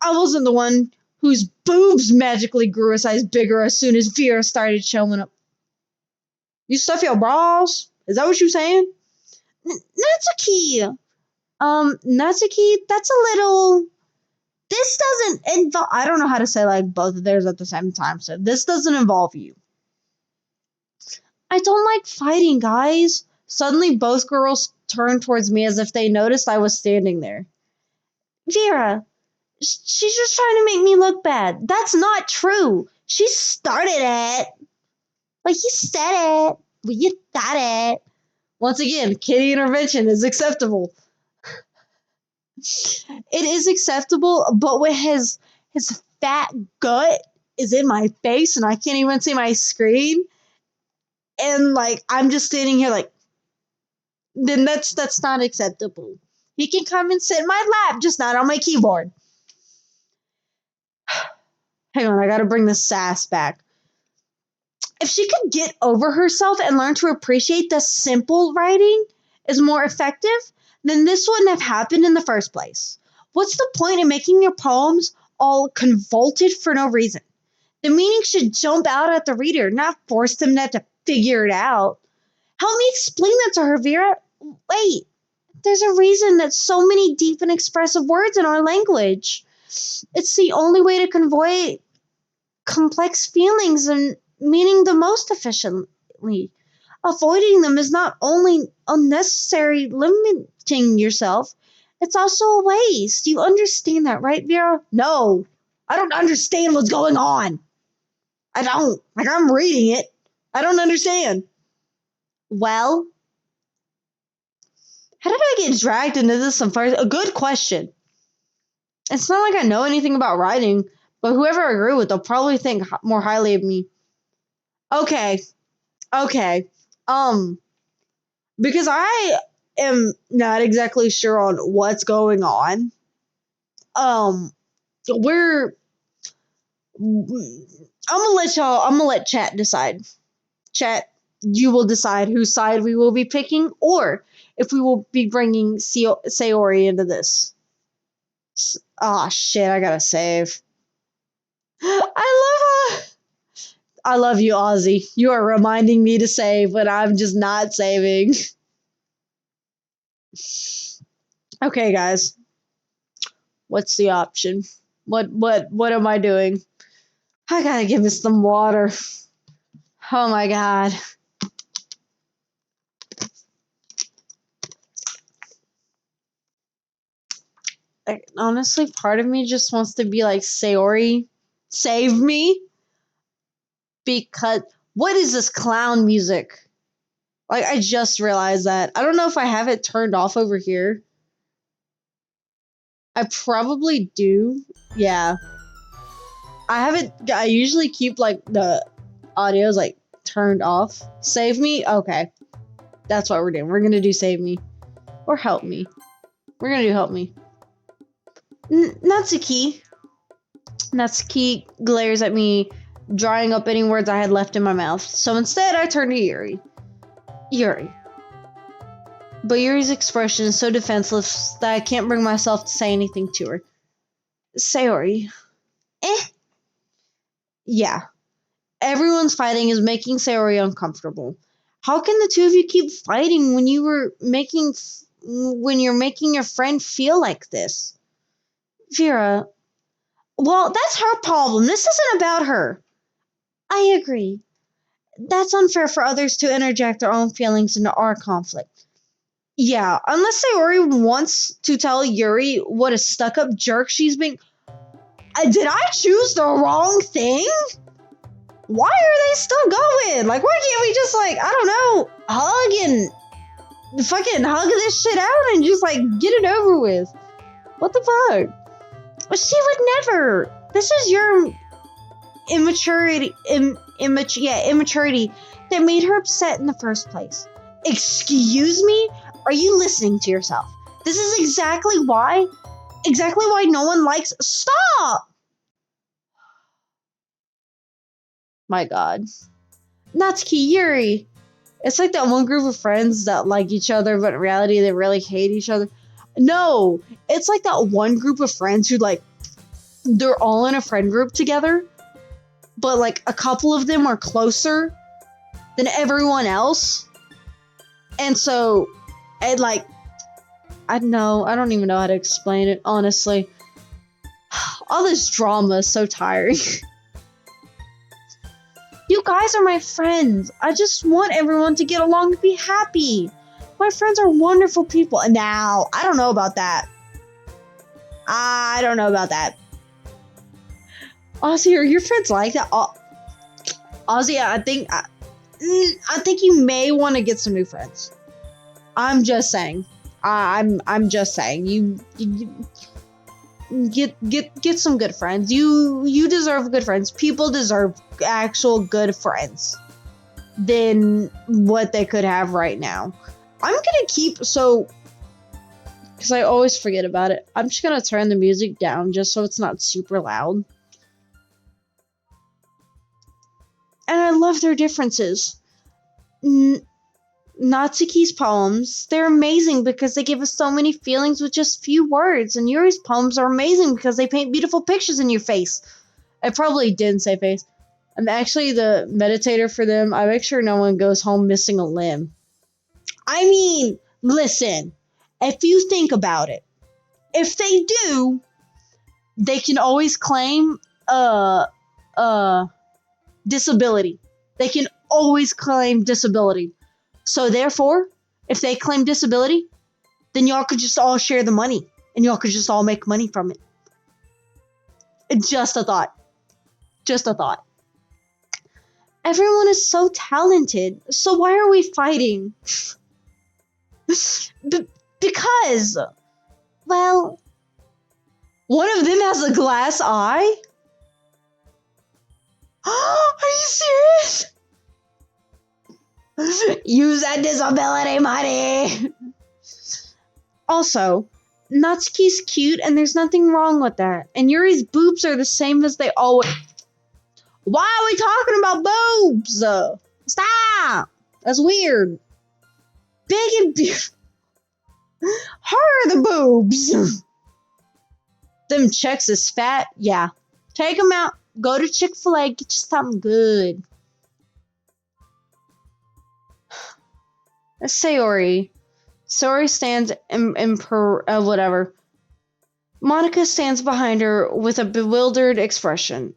I wasn't the one whose boobs magically grew a size bigger as soon as Vera started showing up. You stuff your bras? Is that what you're saying? Natsuki! Natsuki, that's a little... This doesn't involve... I don't know how to say like both of theirs at the same time, so this doesn't involve you. I don't like fighting, guys. Suddenly, both girls turned towards me as if they noticed I was standing there. Vera, she's just trying to make me look bad. That's not true. She started it. Like, you said it. Well, you thought it. Once again, kitty intervention is acceptable. It is acceptable, but when his fat gut is in my face and I can't even see my screen, and like I'm just standing here like, then that's not acceptable. He can come and sit in my lap, just not on my keyboard. Hang on, I gotta bring the sass back. If she could get over herself and learn to appreciate that simple writing is more effective, then this wouldn't have happened in the first place. What's the point in making your poems all convoluted for no reason. The meaning should jump out at the reader, not force them to have to figure it out. Help me explain that to her, Vera. Wait, there's a reason that so many deep and expressive words in our language. It's the only way to convey complex feelings and meaning the most efficiently. Avoiding them is not only unnecessary limiting yourself, it's also a waste. You understand that, right, Vera? No, I don't understand what's going on. I don't. Like, I'm reading it. I don't understand. Well, how did I get dragged into this some first? A good question. It's not like I know anything about writing, but whoever I agree with, they'll probably think more highly of me. Okay. Um, because I am not exactly sure on what's going on. We're I'm gonna let chat decide. Chat, you will decide whose side we will be picking, or if we will be bringing Sayori into this. Ah, shit, I gotta save. I love you, Ozzy. You are reminding me to save, but I'm just not saving. Okay, guys. What's the option? What am I doing? I gotta give me some water. Oh my god. Like, honestly, part of me just wants to be like, Sayori, save me. Because what is this clown music? Like, I just realized that. I don't know if I have it turned off over here. I probably do. Yeah. I usually keep like the audios like turned off. Save me? Okay. That's what we're doing. We're gonna do save me. Or help me. We're gonna do help me. Natsuki. Natsuki glares at me, drying up any words I had left in my mouth. So instead, I turn to Yuri. Yuri. But Yuri's expression is so defenseless that I can't bring myself to say anything to her. Sayori. Yeah. Everyone's fighting is making Sayori uncomfortable. How can the two of you keep fighting when you're making your friend feel like this? Vera. Well, that's her problem. This isn't about her. I agree. That's unfair for others to interject their own feelings into our conflict. Yeah, unless Sayori wants to tell Yuri what a stuck-up jerk she's being. Did I choose the wrong thing? Why are they still going? Like, why can't we just, like, I don't know, hug and fucking hug this shit out and just, like, get it over with? What the fuck? She would never. This is your immaturity that made her upset in the first place. Excuse me? Are you listening to yourself? This is exactly why no one likes. Stop! My god. Natsuki, Yuri. It's like that one group of friends that like each other, but in reality they really hate each other. No, it's like that one group of friends who, like, they're all in a friend group together, but like a couple of them are closer than everyone else. And so, and like, I don't even know how to explain it, honestly. All this drama is so tiring. You guys are my friends. I just want everyone to get along and be happy. My friends are wonderful people. And now, I don't know about that. Ozzy, are your friends like that? Ozzy, I think you may want to get some new friends. I'm just saying. I'm just saying. You get some good friends. You deserve good friends. People deserve actual good friends than what they could have right now. I'm gonna keep because I always forget about it. I'm just gonna turn the music down just so it's not super loud. And I love their differences. Natsuki's poems, they're amazing because they give us so many feelings with just few words, and Yuri's poems are amazing because they paint beautiful pictures in your face. I probably didn't say face. I'm actually the meditator for them. I make sure no one goes home missing a limb. I mean, listen, if you think about it, if they do, they can always claim disability. They can always claim disability. So therefore, if they claim disability, then y'all could just all share the money and y'all could just all make money from it. Just a thought. Just a thought. Everyone is so talented, so why are we fighting? Because, well, one of them has a glass eye? Are you serious? Use that disability money! Also, Natsuki's cute and there's nothing wrong with that. And Yuri's boobs are the same as they always... Why are we talking about boobs? Stop! That's weird. Big and beautiful. Her are the boobs. Them checks is fat. Yeah. Take them out. Go to Chick-fil-A. Get you something good. Sayori. Sayori stands whatever. Monica stands behind her with a bewildered expression.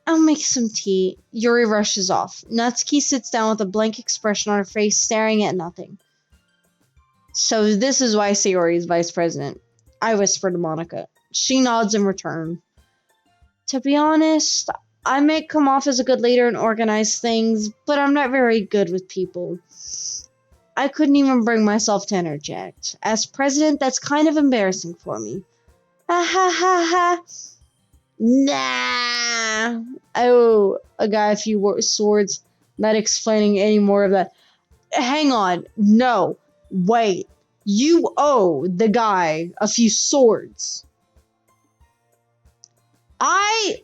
I'll make some tea. Yuri rushes off. Natsuki sits down with a blank expression on her face, staring at nothing. So this is why Sayori is vice president. I whisper to Monica. She nods in return. To be honest, I may come off as a good leader and organize things, but I'm not very good with people. I couldn't even bring myself to interject. As president, that's kind of embarrassing for me. Ha ha ha ha. Nah. I owe a guy a few swords. Not explaining any more of that. Hang on. No. Wait. You owe the guy a few swords. I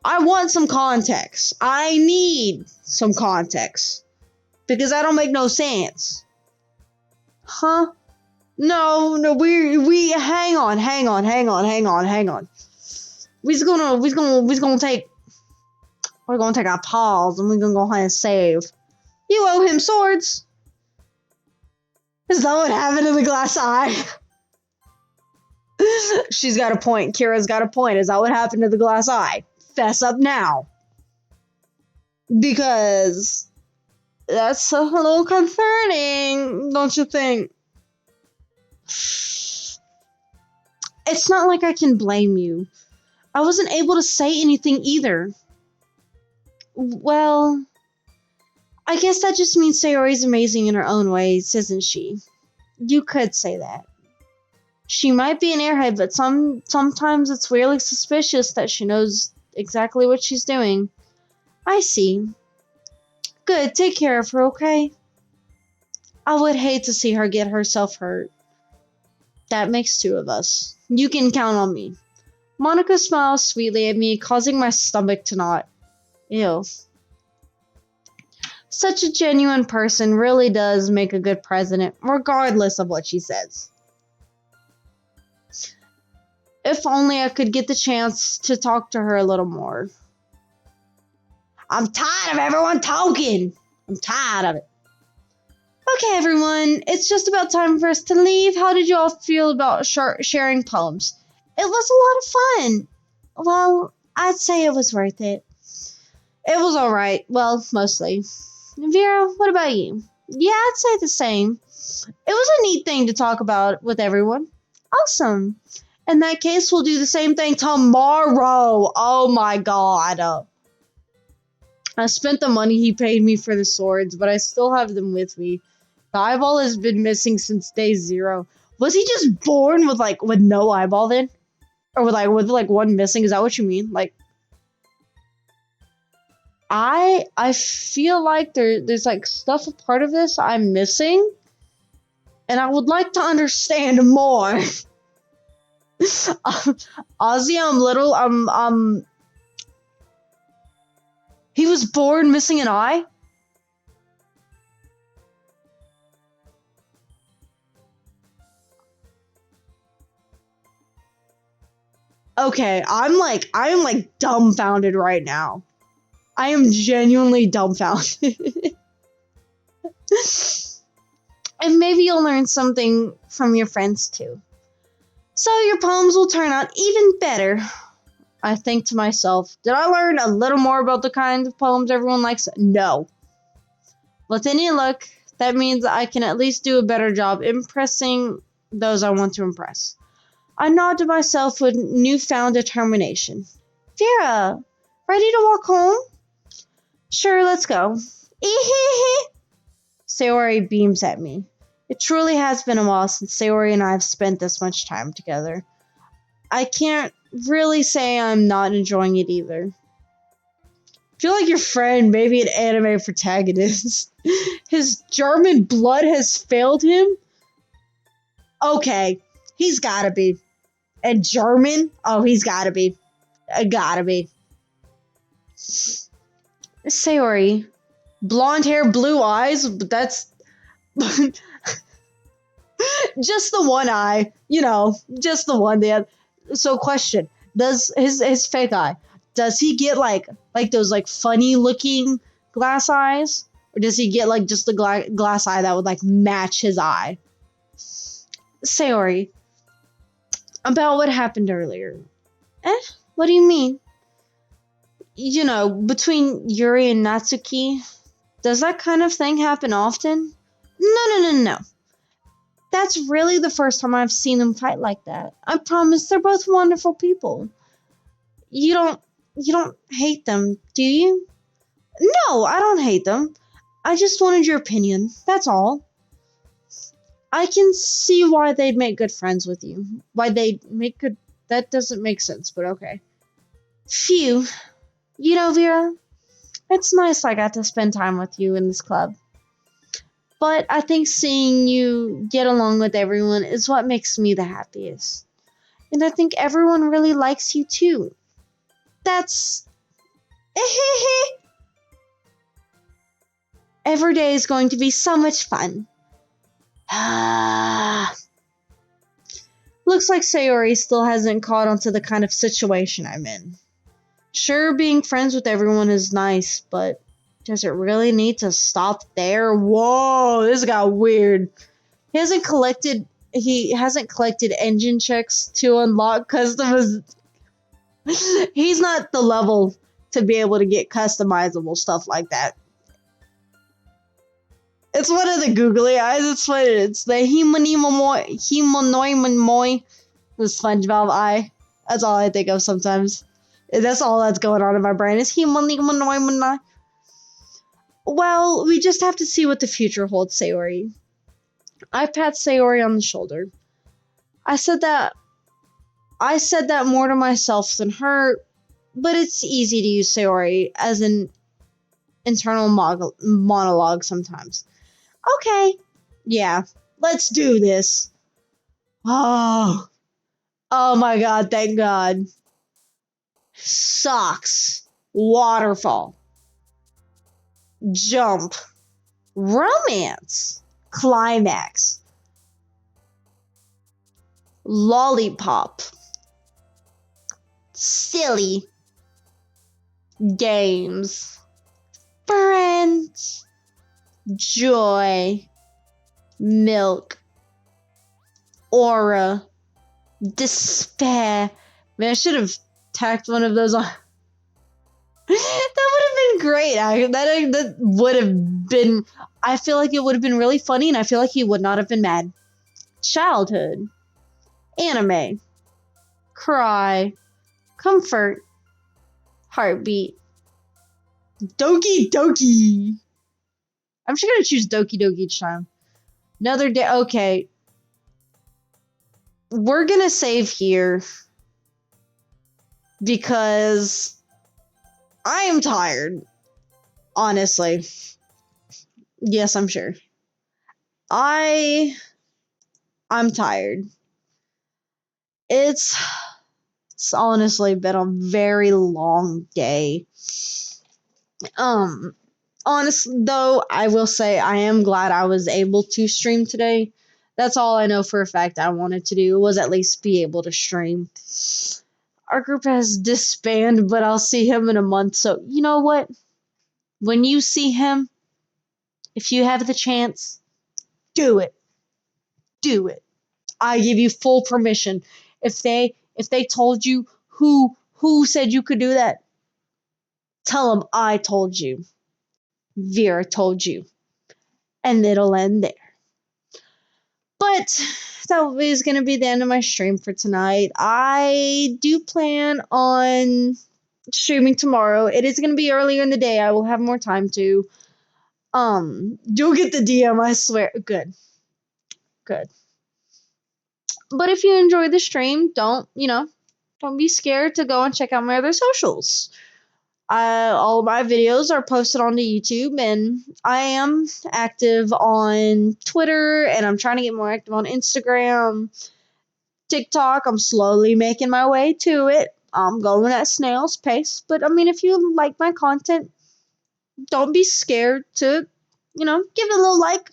want some context. I need some context. Because that don't make no sense. Huh? No, we hang on. We're gonna take our pause and we're gonna go ahead and save. You owe him swords. Is that what happened to the glass eye? She's got a point. Kira's got a point. Is that what happened to the glass eye? Fess up now. Because that's a little concerning, don't you think? It's not like I can blame you. I wasn't able to say anything either. Well, I guess that just means Sayori's amazing in her own ways, isn't she? You could say that. She might be an airhead, but sometimes it's weirdly suspicious that she knows exactly what she's doing. I see. Good, take care of her, okay? I would hate to see her get herself hurt. That makes two of us. You can count on me. Monica smiles sweetly at me, causing my stomach to knot. Ew. Such a genuine person really does make a good president, regardless of what she says. If only I could get the chance to talk to her a little more. I'm tired of everyone talking. I'm tired of it. Okay, everyone, it's just about time for us to leave. How did you all feel about sharing poems? It was a lot of fun. Well, I'd say it was worth it. It was alright. Well, mostly. Vera, what about you? Yeah, I'd say the same. It was a neat thing to talk about with everyone. Awesome. In that case, we'll do the same thing tomorrow. Oh my god. I spent the money he paid me for the swords, but I still have them with me. The eyeball has been missing since day 0. Was he just born with no eyeball then? Or with one missing? Is that what you mean? I feel like there's stuff a part of this I'm missing, and I would like to understand more. Ozzy, he was born missing an eye? Okay, I am like dumbfounded right now. I am genuinely dumbfounded. And maybe you'll learn something from your friends too. So your poems will turn out even better. I think to myself, did I learn a little more about the kinds of poems everyone likes? No. With any luck, that means I can at least do a better job impressing those I want to impress. I nod to myself with newfound determination. Vera, ready to walk home? Sure, let's go. Sayori beams at me. It truly has been a while since Sayori and I have spent this much time together. I can't really say I'm not enjoying it either. I feel like your friend may be an anime protagonist. His German blood has failed him? Okay, he's gotta be. And German? Oh, he's gotta be. Gotta be. Sayori. Blonde hair, blue eyes, but that's just the one eye. You know, just the one. So question. Does his fake eye, does he get like those like funny looking glass eyes? Or does he get like just the glass eye that would like match his eye? Sayori, about what happened earlier. What do you mean? You know, between Yuri and Natsuki, does that kind of thing happen often? No. That's really the first time I've seen them fight like that. I promise they're both wonderful people. You don't hate them, do you? No, I don't hate them. I just wanted your opinion. That's all. I can see why they'd make good friends with you. Why they'd make good... That doesn't make sense, but okay. Phew. You know, Vera, it's nice I got to spend time with you in this club. But I think seeing you get along with everyone is what makes me the happiest. And I think everyone really likes you too. That's... Every day is going to be so much fun. Looks like Sayori still hasn't caught on to the kind of situation I'm in. Sure, being friends with everyone is nice, but does it really need to stop there? Whoa, this got weird. He hasn't collected engine checks to unlock customers. He's not the level to be able to get customizable stuff like that. It's one of the googly eyes. It's what it is. It's the Himonoimon the SpongeBob eye. That's all I think of sometimes. That's all that's going on in my brain is Himonoimon. Well, we just have to see what the future holds, Sayori. I pat Sayori on the shoulder. I said that more to myself than her, but it's easy to use Sayori as an internal monologue sometimes. Okay. Yeah, let's do this. Oh my god, thank God. Socks. Waterfall. Jump. Romance. Climax. Lollipop. Silly. Games. Friends. Joy. Milk. Aura. Despair. Man, I should have tacked one of those on. That would have been great. That would have been... I feel like it would have been really funny, and I feel like he would not have been mad. Childhood. Anime. Cry. Comfort. Heartbeat. Doki Doki. I'm just gonna choose Doki Doki each time. Another day. Okay. We're gonna save here. Because I am tired. Honestly. Yes, I'm sure. I'm tired. It's honestly been a very long day. Honestly, though, I will say I am glad I was able to stream today. That's all I know for a fact I wanted to do, was at least be able to stream. our group has disbanded, but I'll see him in a month. So, you know what? When you see him, if you have the chance, do it. Do it. I give you full permission. If they told you who said you could do that, tell them I told you. Vera told you. And it'll end there. But that is going to be the end of my stream for tonight. I do plan on streaming tomorrow. It is going to be earlier in the day. I will have more time to. You'll get the DM, I swear. Good. Good. But if you enjoy the stream, don't be scared to go and check out my other socials. All of my videos are posted onto YouTube, and I am active on Twitter, and I'm trying to get more active on Instagram. TikTok, I'm slowly making my way to it. I'm going at snail's pace. But I mean, if you like my content, don't be scared to, give it a little like.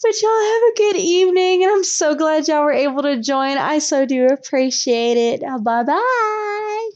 But y'all have a good evening, and I'm so glad y'all were able to join. I so do appreciate it. Bye bye.